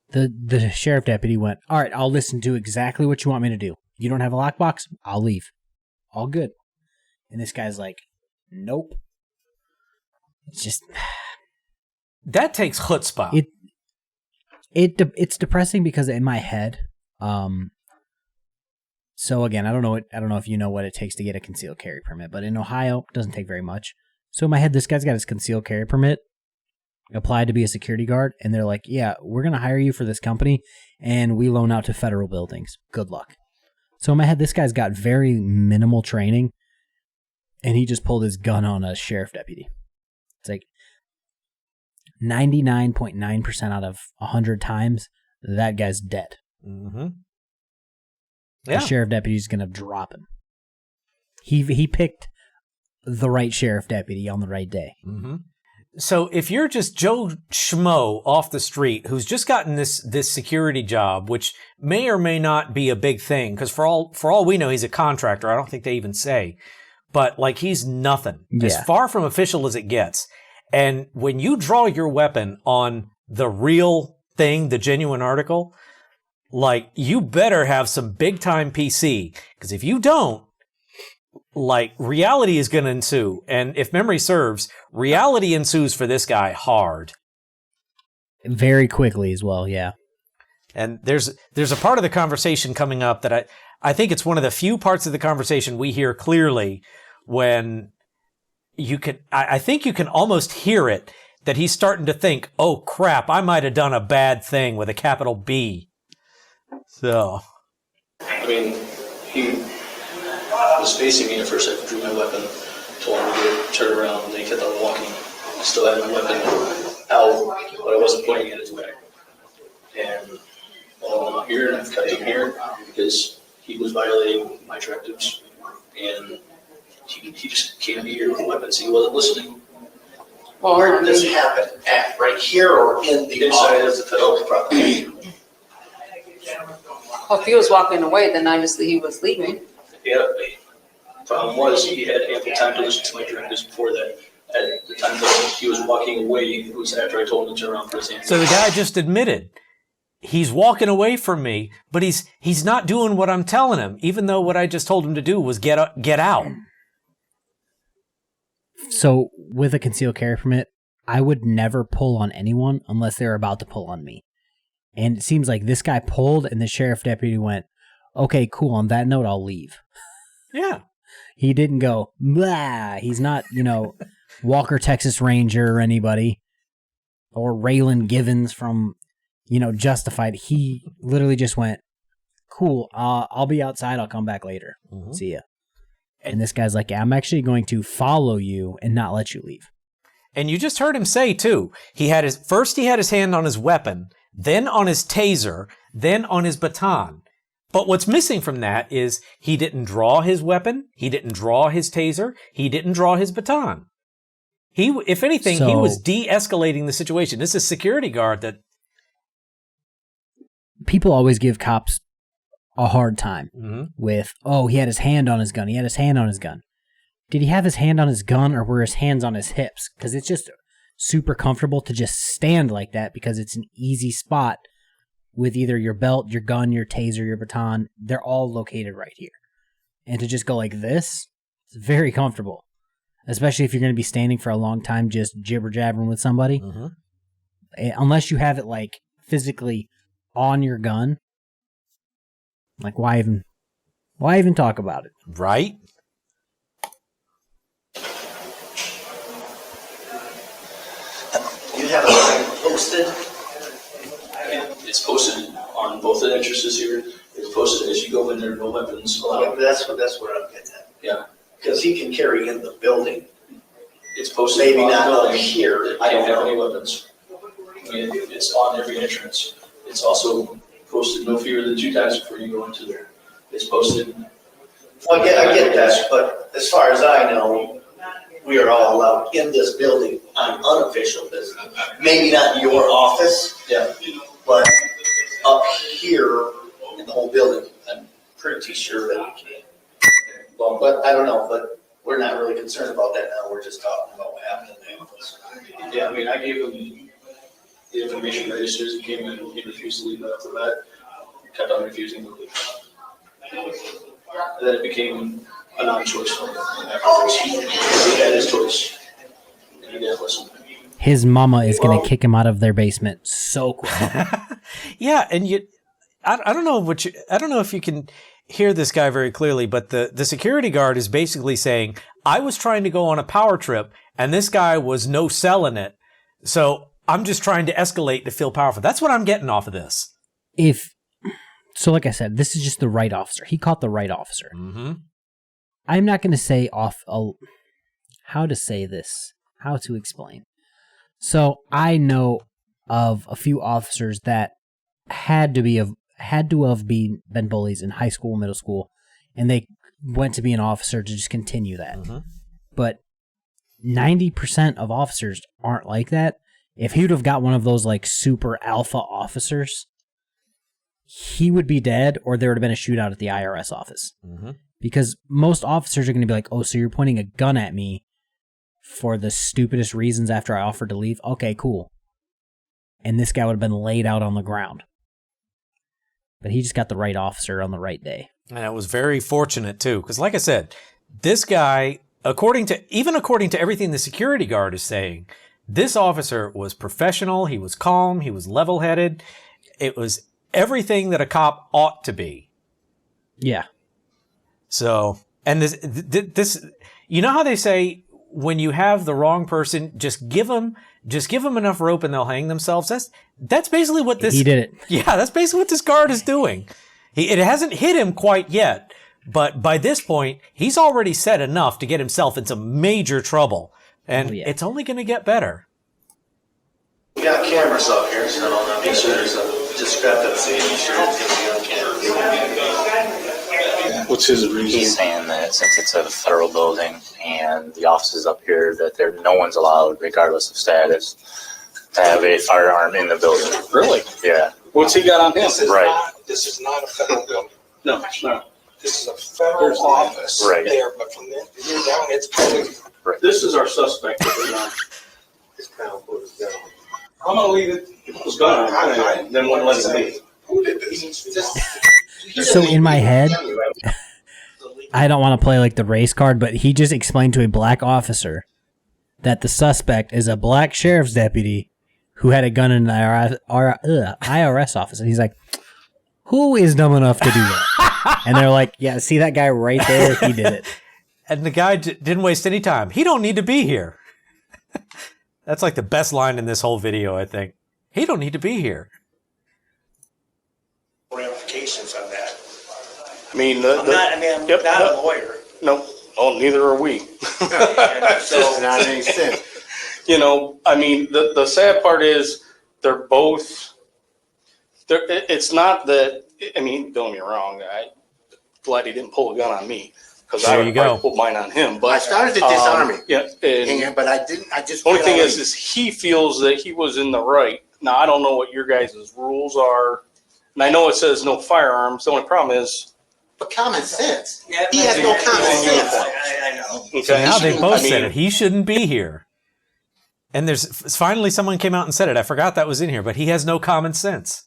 The sheriff deputy went, all right, I'll listen to exactly what you want me to do. You don't have a lockbox? I'll leave. All good. And this guy's like, nope. It's just... That takes chutzpah. It's depressing because in my head, so again, I don't know if you know what it takes to get a concealed carry permit, but in Ohio, it doesn't take very much. So in my head, this guy's got his concealed carry permit, applied to be a security guard, and they're like, yeah, we're going to hire you for this company, and we loan out to federal buildings. Good luck. So in my head, this guy's got very minimal training, and he just pulled his gun on a sheriff deputy. It's like 99.9% out of 100 times, that guy's dead. Mm-hmm. The sheriff deputy's going to drop him. He picked the right sheriff deputy on the right day. Mm-hmm. So if you're just Joe Schmo off the street who's just gotten this security job, which may or may not be a big thing, because for all we know, he's a contractor. I don't think they even say. But like, he's nothing. As far from official as it gets. And when you draw your weapon on the real thing, the genuine article, like, you better have some big time PC, because if you don't, like, reality is going to ensue. And if memory serves, reality ensues for this guy hard. Very quickly as well, yeah. And there's a part of the conversation coming up that I think it's one of the few parts of the conversation we hear clearly when I think you can almost hear it, that he's starting to think, oh crap, I might have done a bad thing with a capital B. So. I mean, he was facing me at first. I drew my weapon, told him to turn around, and then he kept on walking. I still had my weapon out, but I wasn't pointing at his back. And I'm here, and I've cut him here because he was violating my directives, and he just can't be here with weapons. He wasn't listening. Well, where did this happen? At right here or in the inside of the federal property? Well, if he was walking away, then obviously he was leaving. Yeah, the problem was he had ample time to listen to my directives before that. At the time that he was walking away, it was after I told him to turn around for his hand. So the guy just admitted he's walking away from me, but he's not doing what I'm telling him, even though what I just told him to do was get out. So with a concealed carry permit, I would never pull on anyone unless they're about to pull on me. And it seems like this guy pulled and the sheriff deputy went, okay, cool. On that note, I'll leave. Yeah. He didn't go, blah. He's not, Walker, Texas Ranger or anybody, or Raylan Givens from, Justified. He literally just went, cool. I'll be outside. I'll come back later. Mm-hmm. See ya. And this guy's like, I'm actually going to follow you and not let you leave. And you just heard him say, too, he had his hand on his weapon, then on his taser, then on his baton. But what's missing from that is he didn't draw his weapon, he didn't draw his taser, he didn't draw his baton. If anything, he was de-escalating the situation. This is a security guard that... People always give cops a hard time with, oh, he had his hand on his gun. He had his hand on his gun. Did he have his hand on his gun or were his hands on his hips? Because it's just super comfortable to just stand like that because it's an easy spot with either your belt, your gun, your taser, your baton. They're all located right here. And to just go like this, it's very comfortable. Especially if you're going to be standing for a long time just jibber-jabbering with somebody. Mm-hmm. Unless you have it like physically on your gun. Like, why even talk about it? Right? You have a sign posted? It's posted on both the entrances here. It's posted as you go in there, no weapons allowed. Yeah, that's what I'm getting at. Yeah. Because he can carry in the building. It's posted. Maybe not up here. I don't have any weapons. It's on every entrance. It's also posted no fewer than 2 times before you go into there. It's posted. Well, I get that, but as far as I know, we are all allowed in this building on unofficial business. Maybe not in your office, yeah, but up here in the whole building. pretty sure that we can. Well, but I don't know, but we're not really concerned about that now. We're just talking about what happened in the office. Yeah, I mean, I gave him the information right as soon as he came in. He refused to leave after that. Kept on refusing to leave. And then it became a non-choice for him. Afterwards, he had his choice, and he didn't listen. His mama is going to kick him out of their basement so quick. Yeah, and I don't know I don't know if you can hear this guy very clearly, but the security guard is basically saying, I was trying to go on a power trip, and this guy was no selling it, so I'm just trying to escalate to feel powerful. That's what I'm getting off of this. So like I said, this is just the right officer. He caught the right officer. Mm-hmm. I'm not going to say how to say this, how to explain. So I know of a few officers that had to have been bullies in high school, middle school, and they went to be an officer to just continue that. Mm-hmm. But 90% of officers aren't like that. If he would have got one of those like super alpha officers, he would be dead, or there would have been a shootout at the IRS office. Mm-hmm. Because most officers are going to be like, oh, so you're pointing a gun at me for the stupidest reasons after I offered to leave? Okay, cool. And this guy would have been laid out on the ground. But he just got the right officer on the right day. And it was very fortunate, too. Because like I said, this guy, according to everything the security guard is saying, this officer was professional, he was calm, he was level-headed. It was everything that a cop ought to be. Yeah. So, and this, you know how they say, when you have the wrong person, just give them enough rope and they'll hang themselves. That's basically what this. He did it. Yeah, that's basically what this guard is doing. It hasn't hit him quite yet, but by this point, he's already said enough to get himself into major trouble, and it's only going to get better. We got cameras up here, so I'll make sure there's a discrepancy. Make sure it's going to be on camera. What's his reason? He's saying that since it's a federal building and the offices up here, that no one's allowed, regardless of status, to have a firearm in the building. Really? Yeah. What's he got on him? This is not a federal building. No, it's not. This is a federal office there, but from here down, it's public. Right. This is our suspect. It's kind of put it down. I'm gonna leave it. It was gone. Then one let him leave. Who did this? So in my head, I don't want to play like the race card, but he just explained to a black officer that the suspect is a black sheriff's deputy who had a gun in the IRS office. And he's like, who is dumb enough to do that? And they're like, yeah, see that guy right there? He did it. And the guy didn't waste any time. He don't need to be here. That's like the best line in this whole video, I think. He don't need to be here. Ramifications of that. I mean, I'm not a lawyer. No. Oh, neither are we. Does not make sense. You know, I mean, the sad part is they're both. It's not that. I mean, don't get me wrong. I'm glad he didn't pull a gun on me, because I would probably pull mine on him. But I started to disarm him. Yeah, but I didn't. I just. The only thing is he feels that he was in the right. Now I don't know what your guys' rules are, and I know it says no firearms. The only problem is. But common sense. Yeah, he has no common sense. I know. Okay. So now they both said it. He shouldn't be here. And there's finally someone came out and said it. I forgot that was in here, but he has no common sense.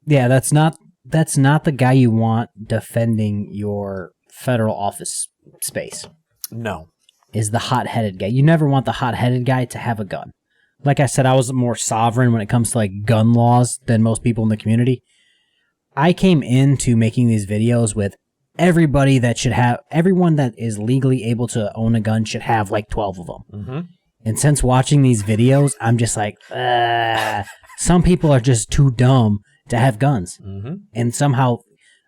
Yeah, that's not the guy you want defending your federal office space. No. Is the hot-headed guy. You never want the hot-headed guy to have a gun. Like I said, I was more sovereign when it comes to like gun laws than most people in the community. I came into making these videos with everyone that is legally able to own a gun should have like 12 of them. Mm-hmm. And since watching these videos, I'm just like, some people are just too dumb to have guns. Mm-hmm. And somehow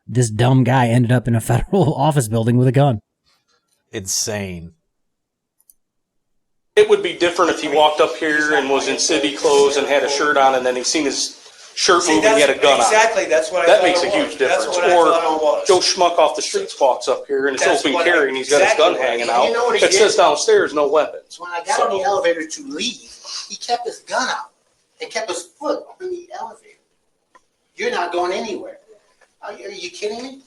this dumb guy ended up in a federal office building with a gun. Insane. It would be different if he walked up here and was in city clothes and had a shirt on, and then he seen his shirt moving, he had a gun on. Exactly, that's what I that thought makes it a huge was. difference. That's what I thought it was. Joe Schmuck off the streets walks up here and it's That's open what carry and he's got his gun hanging out. You know what he It did? says downstairs, no weapons. When I got in the elevator to leave, he kept his gun out and kept his foot on the elevator. You're not going anywhere. Are you kidding me?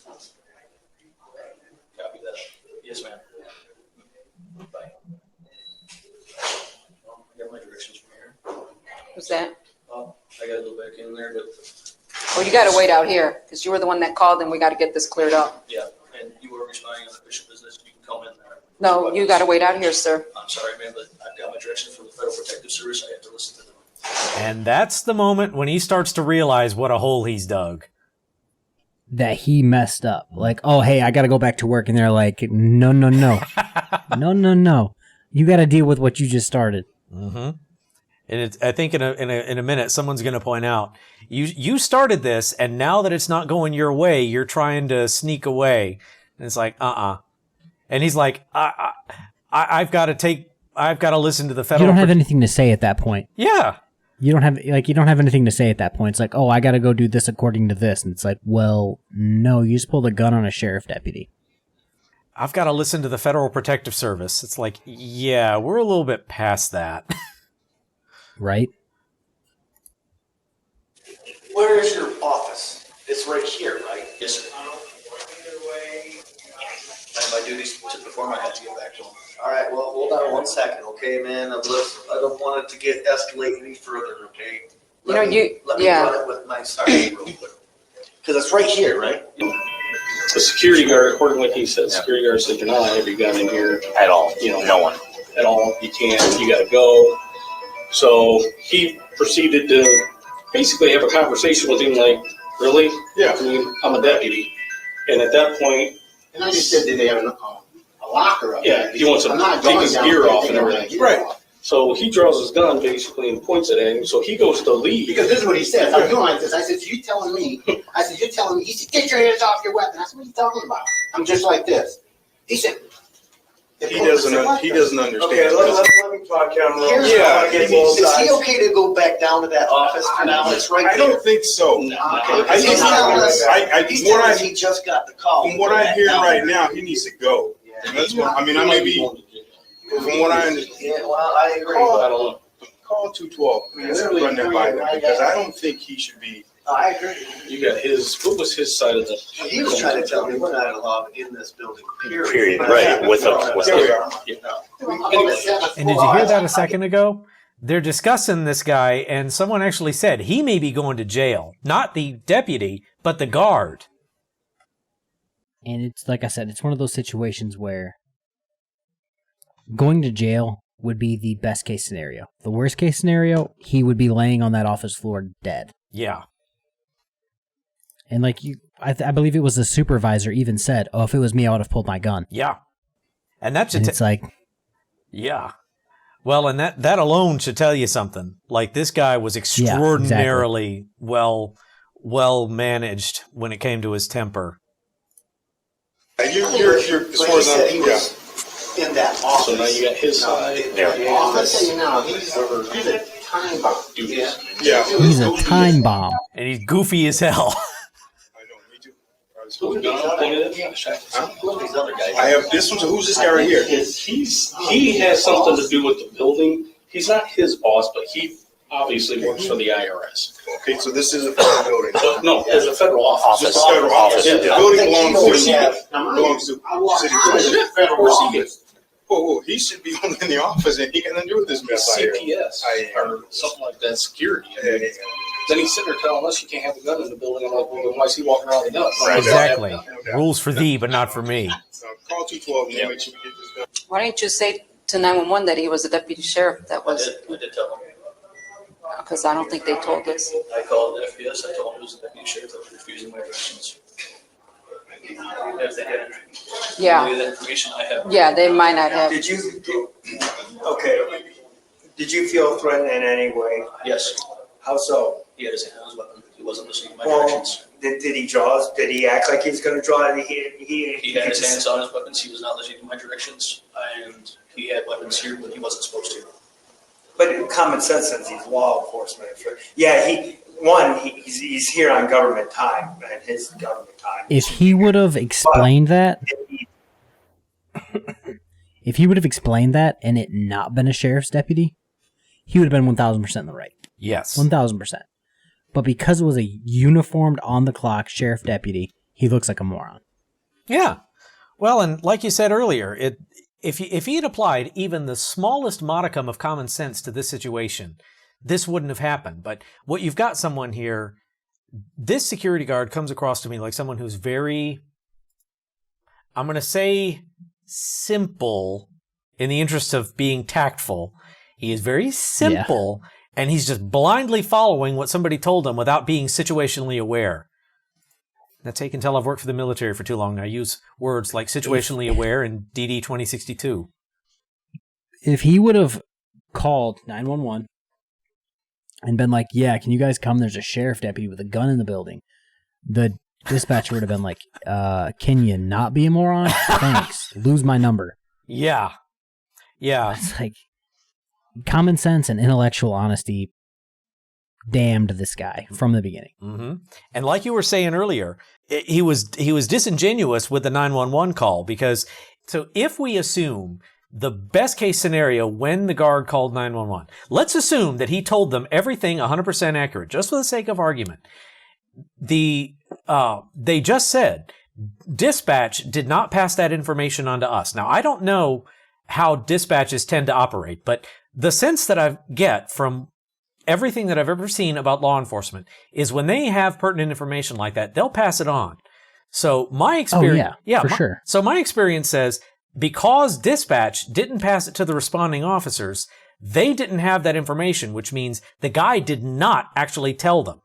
Who's that? I gotta go back in there, but Oh, you gotta wait out here, because you were the one that called and we gotta get this cleared up. yeah, and you were responding on official business, you can come in there. No, you gotta wait out here, sir. I'm sorry, man, but I've got my direction from the Federal Protective Service, I have to listen to them. And that's the moment when he starts to realize what a hole he's dug. That he messed up. Like, oh, hey, I got to go back to work. And they're like, no. No. You got to deal with what you just started. Mm-hmm. And I think in a minute, someone's going to point out, you started this, and now that it's not going your way, you're trying to sneak away. And it's like, And he's like, I've got to listen to the federal. You don't have anything to say at that point. Yeah. You don't have anything to say at that point. It's like, oh, I got to go do this according to this. And it's like, well, no, you just pulled a gun on a sheriff deputy. I've got to listen to the Federal Protective Service. It's like, yeah, we're a little bit past that. Right? Where is your office? It's right here, right? Yes, sir. My duties to perform, I had to get back to them. All right, well, hold on 1 second, okay, man? I don't want it to get escalate any further, okay? Let me run it with my sergeant real quick. Because it's right here, right? The security guard, according to what he said, security guard said, you're not allowed to have your gun in here. At all. No one. At all. You can't. You got to go. So he proceeded to basically have a conversation with him like, really? Yeah. I mean, I'm a deputy. And at that point, And I just said, did they have a locker up yeah, there? he wants to take his gear off and everything. Right. So he draws his gun basically and points it at him. So he goes to leave. Because this is what he says. I'm doing like this. I said, you're telling me. He said, get your hands off your weapon. I said, what are you talking about? I'm just like this. He said, He doesn't understand. Okay, let me talk, camera. Here's Yeah, what I get. Is he okay to go back down to that office for now? It's right I there. don't think so. Okay. I He's think telling us, he's telling us from he just got the call. what I'm hearing right now, he needs to go. And that's what, I mean, I may be, from what I understand, Yeah, well, I agree. I don't know. call 212. Let's run that by them, because I don't think he should be. I agree. You got his, what was his side of the? He was trying to tell me we're not allowed in this building, period. Period. Right. With There we are. And did you hear that a second ago? They're discussing this guy, and someone actually said he may be going to jail. Not the deputy, but the guard. And it's like I said, it's one of those situations where going to jail would be the best case scenario. The worst case scenario, he would be laying on that office floor dead. Yeah. And like I believe it was the supervisor even said, "Oh, if it was me, I would have pulled my gun." Yeah. And that's And it's like, yeah. Well, and that alone should tell you something. Like, this guy was extraordinarily well managed when it came to his temper. You're as far as he was in that office. So now you got his side. The office. He's a time bomb. Yeah. he's a time bomb. And he's goofy as hell. I know, me too. So the gun pointed at him. These other guys. I have this one. So who's this guy right here? He has something to do with the building. He's not his boss, but he obviously works for the IRS. Okay, so this is a federal building. But no, there's a federal office. This is a federal office. Yeah. The building belongs to the city. I Belongs to walked city. through the federal office. Whoa, he should be in the office, and he got nothing to do with this mess out here. CPS or something like that, security. I mean, Yeah. then he's sitting there telling us you can't have a gun in the building. I'm like, well, then why is he walking around with a gun? Right. Exactly. Rules for thee, but not for me. Call 212 and make sure we get this done. Why didn't you say to 911 that he was a deputy sheriff? That was, I did tell him. because I don't think they told us. I called the FPS, I told him it was the deputy sheriff that was refusing my directions. If they had Yeah. any of the information I have. Yeah, they might not have. Did you feel threatened in any way? Yes, How so? he had his hand on his weapon, he wasn't listening to my Well, directions. did he draw? Did he act like he's going to draw? He had his hands on his weapons, he was not listening to my directions, and he had weapons here when he wasn't supposed to. But common sense says he's law enforcement. Yeah, he's here on government time, and his government time. If he would have explained that, and it not been a sheriff's deputy, he would have been 1,000% in the right. Yes. 1,000%. But because it was a uniformed, on-the-clock sheriff deputy, he looks like a moron. Yeah. Well, and like you said earlier, if he had applied even the smallest modicum of common sense to this situation, this wouldn't have happened. But what you've got someone here, this security guard comes across to me like someone who's very, I'm going to say simple in the interest of being tactful. He is very simple, and he's just blindly following what somebody told him without being situationally aware. That's how you can tell I've worked for the military for too long. I use words like situationally aware and DD 2062. If he would have called 911 and been like, yeah, can you guys come? There's a sheriff deputy with a gun in the building. The dispatcher would have been like, can you not be a moron? Thanks. Lose my number. Yeah. Yeah. It's like common sense and intellectual honesty damned this guy from the beginning. Mm-hmm. And like you were saying earlier, he was disingenuous with the 911 call because, so if we assume the best case scenario when the guard called 911, let's assume that he told them everything 100% accurate, just for the sake of argument. They just said dispatch did not pass that information on to us. Now, I don't know how dispatches tend to operate, but the sense that I get from everything that I've ever seen about law enforcement is when they have pertinent information like that, they'll pass it on. So my experience, sure. So my experience says because dispatch didn't pass it to the responding officers, they didn't have that information, which means the guy did not actually tell them.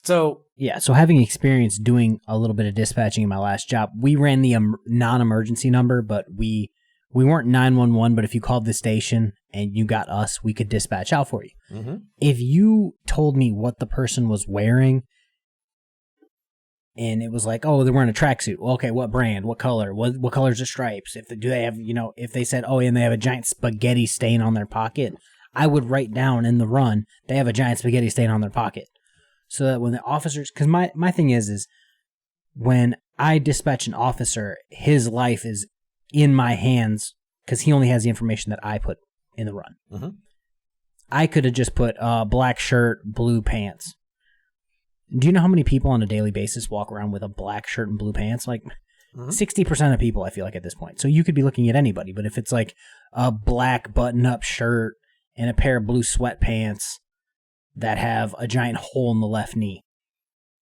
So yeah, so having experience doing a little bit of dispatching in my last job, we ran the non-emergency number, but we weren't 911, but if you called the station and you got us, we could dispatch out for you. Mm-hmm. If you told me what the person was wearing and it was like, oh, they're wearing a tracksuit. Well, okay, what brand? What color? What color's the stripes? Do they have, if they said, oh, and they have a giant spaghetti stain on their pocket, I would write down in the run, they have a giant spaghetti stain on their pocket. So that when the officers, because my thing is when I dispatch an officer, his life is in my hands because he only has the information that I put in the run. Mm-hmm. I could have just put black shirt, blue pants. Do you know how many people on a daily basis walk around with a black shirt and blue pants? Like 60% of people, I feel like, at this point. So you could be looking at anybody, but if it's like a black button-up shirt and a pair of blue sweatpants that have a giant hole in the left knee,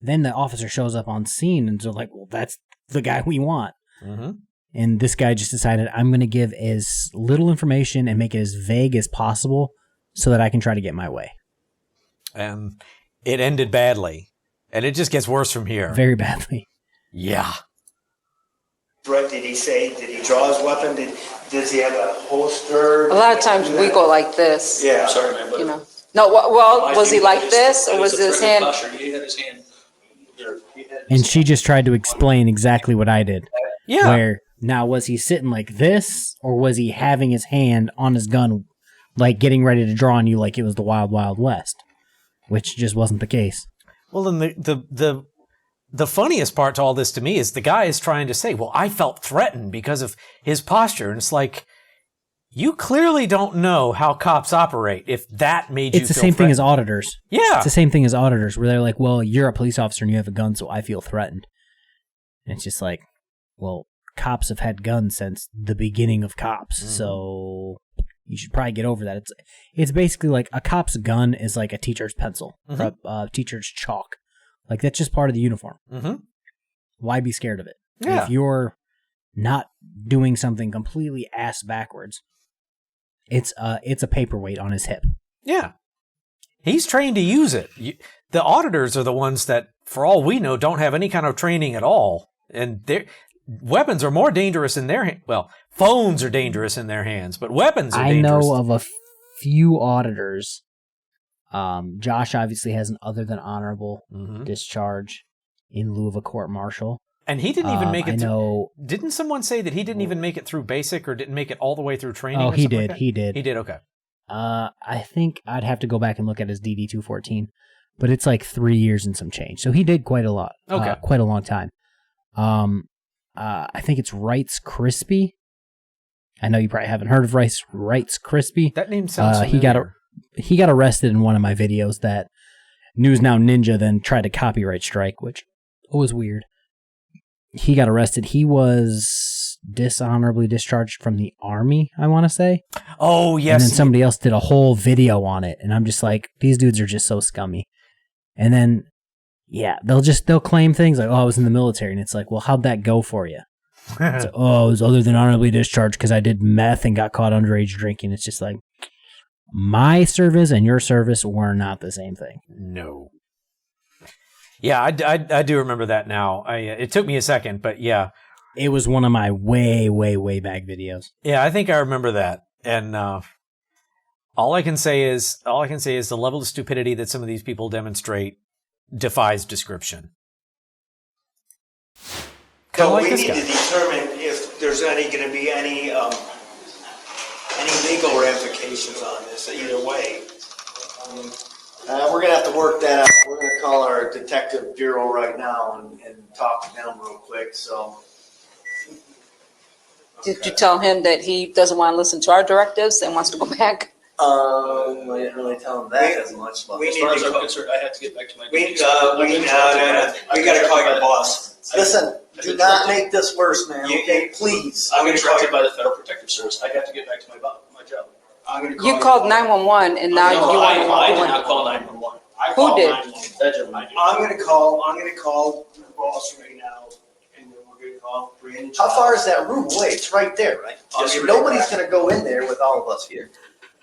then the officer shows up on scene and they're like, well, that's the guy we want. Mm-hmm. And this guy just decided, I'm going to give as little information and make it as vague as possible so that I can try to get my way. And it ended badly. And it just gets worse from here. Very badly. Yeah. Brett, did he draw his weapon? Does he have a holster? A lot of times we go like this. Yeah. I'm sorry, man, but. No, well, was he like this or was his hand? He had his hand. And she just tried to explain exactly what I did. Yeah. Where, now, was he sitting like this or was he having his hand on his gun, like getting ready to draw on you like it was the Wild Wild West? Which just wasn't the case. Well, then the funniest part to all this to me is the guy is trying to say, well, I felt threatened because of his posture. And it's like, you clearly don't know how cops operate if that made you feel It's the same thing as auditors. Yeah. It's the same thing as auditors where they're like, well, you're a police officer and you have a gun, so I feel threatened. And it's just like, well, cops have had guns since the beginning of cops, so you should probably get over that. It's basically like a cop's gun is like a teacher's pencil, or a teacher's chalk. Like, that's just part of the uniform. Mm-hmm. Why be scared of it? Yeah. If you're not doing something completely ass backwards, it's a paperweight on his hip. Yeah. He's trained to use it. The auditors are the ones that, for all we know, don't have any kind of training at all. And weapons are more dangerous in their hands. Well, phones are dangerous in their hands, but weapons are dangerous. I know of a few auditors. Josh obviously has an other than honorable discharge in lieu of a court-martial. And he didn't even make it through. Didn't someone say that he didn't even make it through basic or didn't make it all the way through training? Oh, he did. He did. He did, okay. I think I'd have to go back and look at his DD 214, but it's like 3 years and some change. So he did quite a lot. Okay. Quite a long time. I think it's Wright's Crispy. I know you probably haven't heard of Wright's Crispy. That name sounds familiar. He got arrested in one of my videos that News Now Ninja then tried to copyright strike, which was weird. He got arrested. He was dishonorably discharged from the Army, I want to say. Oh, yes. And then somebody else did a whole video on it. And I'm just like, these dudes are just so scummy. And then, yeah, they'll claim things like, oh, I was in the military. And it's like, well, how'd that go for you? It's like, oh, it was other than honorably discharged because I did meth and got caught underage drinking. It's just like, my service and your service were not the same thing. No. Yeah, I do remember that now. It took me a second, but yeah. It was one of my way, way, way back videos. Yeah, I think I remember that. And all I can say is the level of stupidity that some of these people demonstrate defies description. So like we this need guy. to determine if there's going to be any legal ramifications on this either way. We're gonna have to work that out. We're gonna call our detective bureau right now and talk to them real quick, so. Did you tell him that he doesn't want to listen to our directives and wants to go back? I didn't really tell them that as much, but. We As need far as to I'm concerned, I have to get back to my. we got to call your boss. Listen, do not make this worse, man, okay, please. I'm directed by the Federal Protective Service. I have to get back to my job. I'm going to You called 911 and now you I did want not call 911. Who did? That gentleman did. I'm going to call the boss right now, and then we're going to call Brandon. How far is that room away? It's right there, right? Yes, sir. Nobody's gonna go in there with all of us here.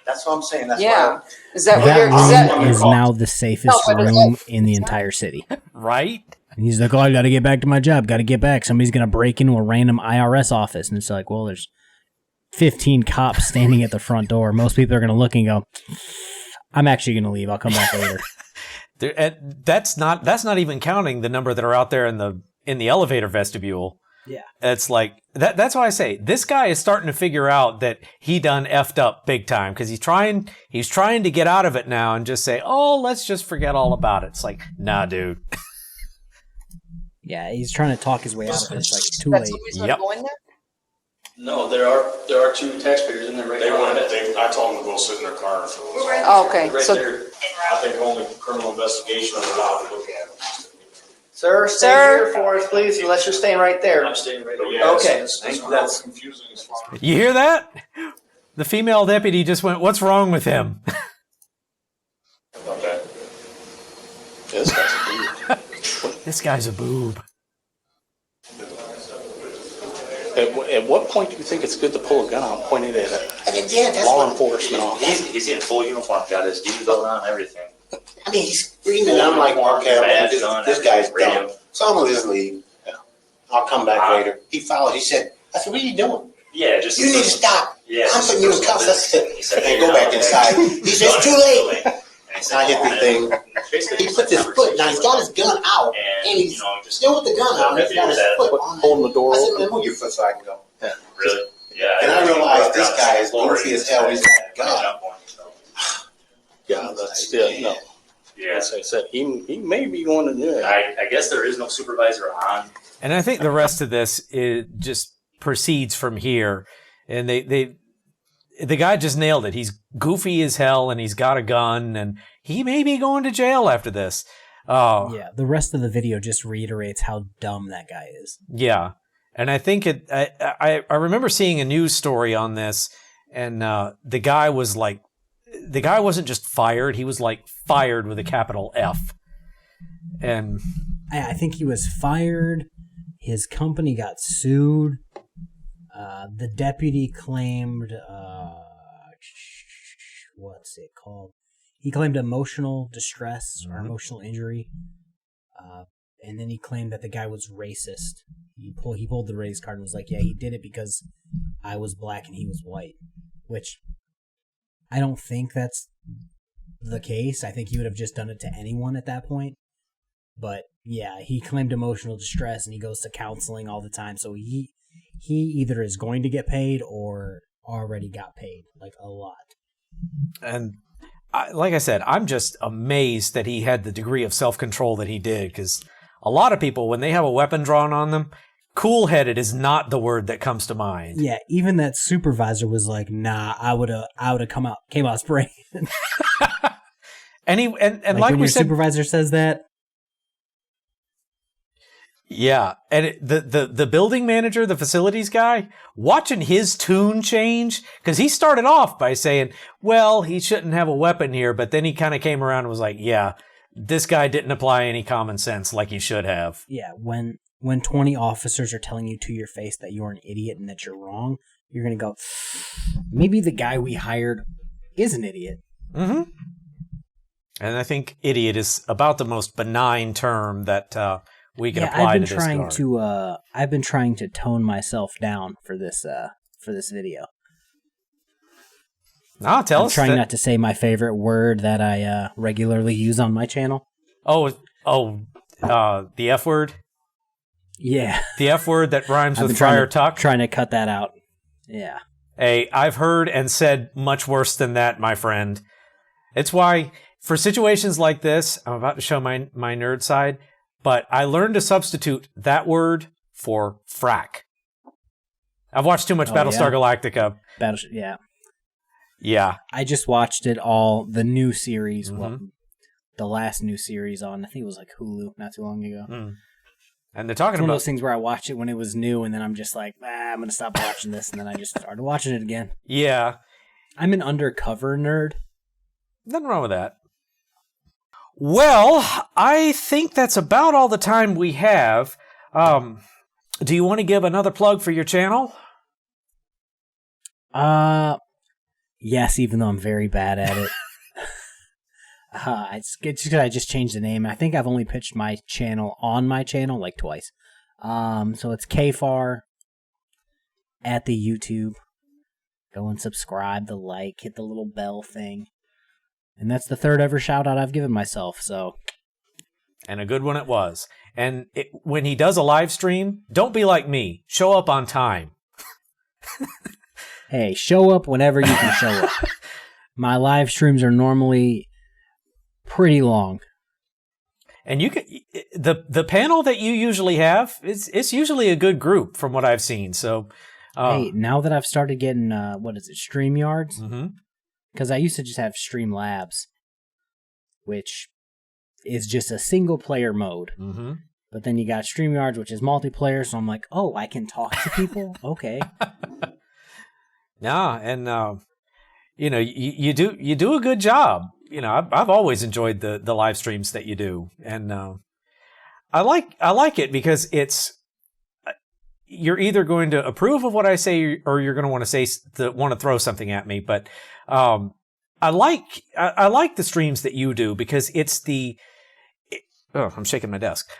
That's what I'm saying, that's Yeah. why. Is that what That you're, is room that, is now the safest No, but it's room in the entire city. Right? And he's like, oh, I got to get back to my job. Got to get back. Somebody's going to break into a random IRS office. And it's like, well, there's 15 cops standing at the front door. Most people are going to look and go, I'm actually going to leave. I'll come back later. That's not even counting the number that are out there in the elevator vestibule. Yeah. It's like that's why I say this guy is starting to figure out that he done effed up big time because he's trying to get out of it now and just say, oh, let's just forget all about it. It's like, nah, dude. Yeah, he's trying to talk his way out of it. It's like too that's late. the reason to go in there? No, there are two taxpayers in there right now. I told them to go sit in their car and fill this out. Oh, okay. Right So there. I think only criminal investigation is allowed to look at it. Sir, stay Sir? here for us, please, unless you're staying right there. I'm staying right But there. yeah, Okay. it's real That's- confusing as far as. You hear that? The female deputy just went, what's wrong with him? Okay. This guy's a dude. This guy's a boob. At what point do you think it's good to pull a gun out and point it at a law enforcement officer? He's in full uniform, got his D's belt on, everything. I mean, he's screaming. I'm like, okay, this guy's dumb. So I'm gonna just leave. I'll come back later. He followed. He said, I said, what are you doing? Yeah, just. You need to stop. Yeah. I'm putting you in cuffs. That's it. He said, And go back inside. He said, it's too late. And he said, I hit the thing. He puts his foot. Now he's got his gun out, and he's still with the gun out. And he's got his foot on Holding the door I said, open. man, move your foot so I can go. Really? Yeah. And I realized this guy is goofy as hell. He's got a gun. Yeah, that's still, no. Yeah. As I said, he may be going to do it. I guess there is no supervisor on. And I think the rest of this just proceeds from here. And the guy just nailed it. He's goofy as hell and he's got a gun and he may be going to jail after this. Oh, Yeah, the rest of the video just reiterates how dumb that guy is. yeah. And I think I remember seeing a news story on this and the guy wasn't just fired. He was like fired with a capital F. And I think he was fired. His company got sued. The deputy claimed, what's it called? He claimed emotional distress or emotional injury. And then he claimed that the guy was racist. He pulled the race card and was like, yeah, he did it because I was black and he was white. Which I don't think that's the case. I think he would have just done it to anyone at that point. But yeah, he claimed emotional distress and he goes to counseling all the time. So he either is going to get paid or already got paid, like a lot. And like I said, I'm just amazed that he had the degree of self-control that he did, because a lot of people, when they have a weapon drawn on them, cool-headed is not the word that comes to mind. Yeah, even that supervisor was like, "Nah, I would have came out spraying." And like when we your said, supervisor says that, Yeah, and the building manager, the facilities guy, watching his tune change, because he started off by saying, well, he shouldn't have a weapon here, but then he kind of came around and was like, yeah, this guy didn't apply any common sense like he should have. Yeah, when 20 officers are telling you to your face that you're an idiot and that you're wrong, you're going to go, maybe the guy we hired is an idiot. Mm-hmm. And I think idiot is about the most benign term that we can apply to this guard. I've been trying to tone myself down for this video. Ah, tell us. I'm trying not to say my favorite word that I regularly use on my channel. The F word? Yeah. The F word that rhymes with Friar Tuck? Trying to cut that out. Yeah. Hey, I've heard and said much worse than that, my friend. It's why, for situations like this, I'm about to show my nerd side, but I learned to substitute that word for frack. I've watched too much Battlestar Galactica. Yeah. Yeah. I just watched it all, the new series, the last new series on, I think it was like Hulu not too long ago. Mm. And they're talking it's about one of those things where I watched it when it was new, and then I'm just like, I'm going to stop watching this, and then I just started watching it again. Yeah. I'm an undercover nerd. Nothing wrong with that. Well, I think that's about all the time we have. Do you want to give another plug for your channel? Yes, even though I'm very bad at it. It's just because I just changed the name. I think I've only pitched my channel on my channel like twice. So it's KFAR at the YouTube. Go and subscribe, hit the little bell thing. And that's the third ever shout out I've given myself, so. And a good one it was. And when he does a live stream, don't be like me. Show up on time. Hey, show up whenever you can show up. My live streams are normally pretty long. And you can the panel that you usually have, it's usually a good group from what I've seen. So hey, now that I've started getting StreamYards, because I used to just have Streamlabs, which is just a single player mode. Mm-hmm. But then you got StreamYards, which is multiplayer. So I'm like, oh, I can talk to people. Okay. Yeah, and you do a good job. I've always enjoyed the live streams that you do, and I like it because you're either going to approve of what I say or you're going to want to throw something at me. But I like the streams that you do because I'm shaking my desk.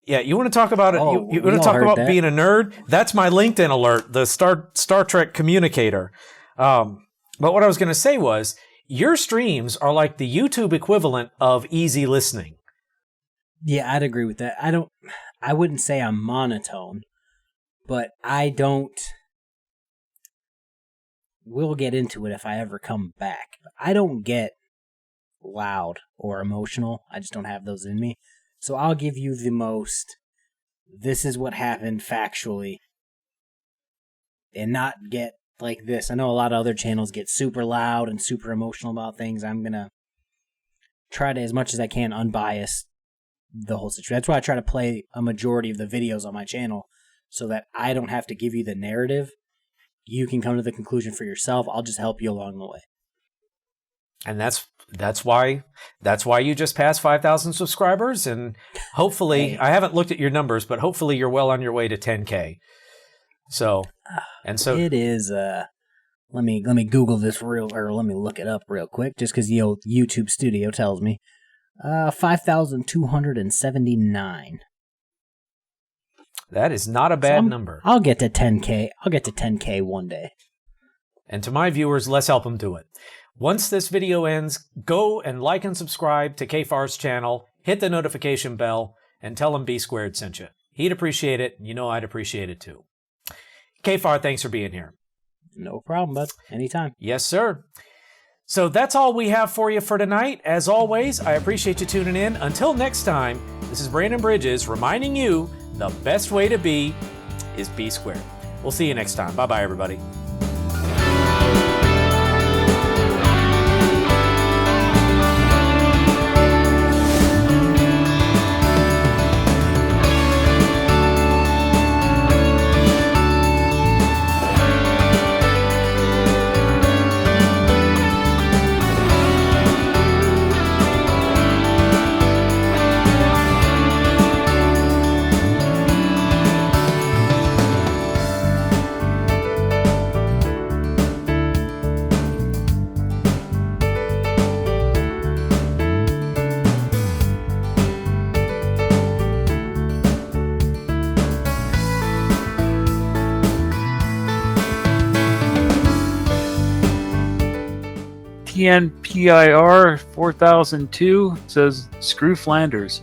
Yeah, you want to talk about it? You want to talk about being a nerd? That's my LinkedIn alert, the Star Trek communicator. But what I was going to say was, your streams are like the YouTube equivalent of easy listening. Yeah, I'd agree with that. I wouldn't say I'm monotone, but we'll get into it if I ever come back. I don't get loud or emotional. I just don't have those in me. So I'll give you the most, this is what happened factually, and not get like this. I know a lot of other channels get super loud and super emotional about things. I'm going to try to, as much as I can, unbias the whole situation. That's why I try to play a majority of the videos on my channel so that I don't have to give you the narrative. You can come to the conclusion for yourself. I'll just help you along the way. And that's why you just passed 5,000 subscribers, and hopefully I haven't looked at your numbers, but hopefully you're well on your way to 10K. So it is. Let me Google this let me look it up real quick, just because the old YouTube Studio tells me. 5,279. That is not a bad number. I'll get to 10K. I'll get to 10K one day. And to my viewers, let's help them do it. Once this video ends, go and like and subscribe to KFAR's channel, hit the notification bell, and tell him B Squared sent you. He'd appreciate it, and I'd appreciate it too. KFAR, thanks for being here. No problem, bud. Anytime. Yes, sir. So that's all we have for you for tonight. As always, I appreciate you tuning in. Until next time, this is Brandon Bridges reminding you the best way to be is B Squared. We'll see you next time. Bye-bye, everybody. TNPIR 4002 says screw Flanders.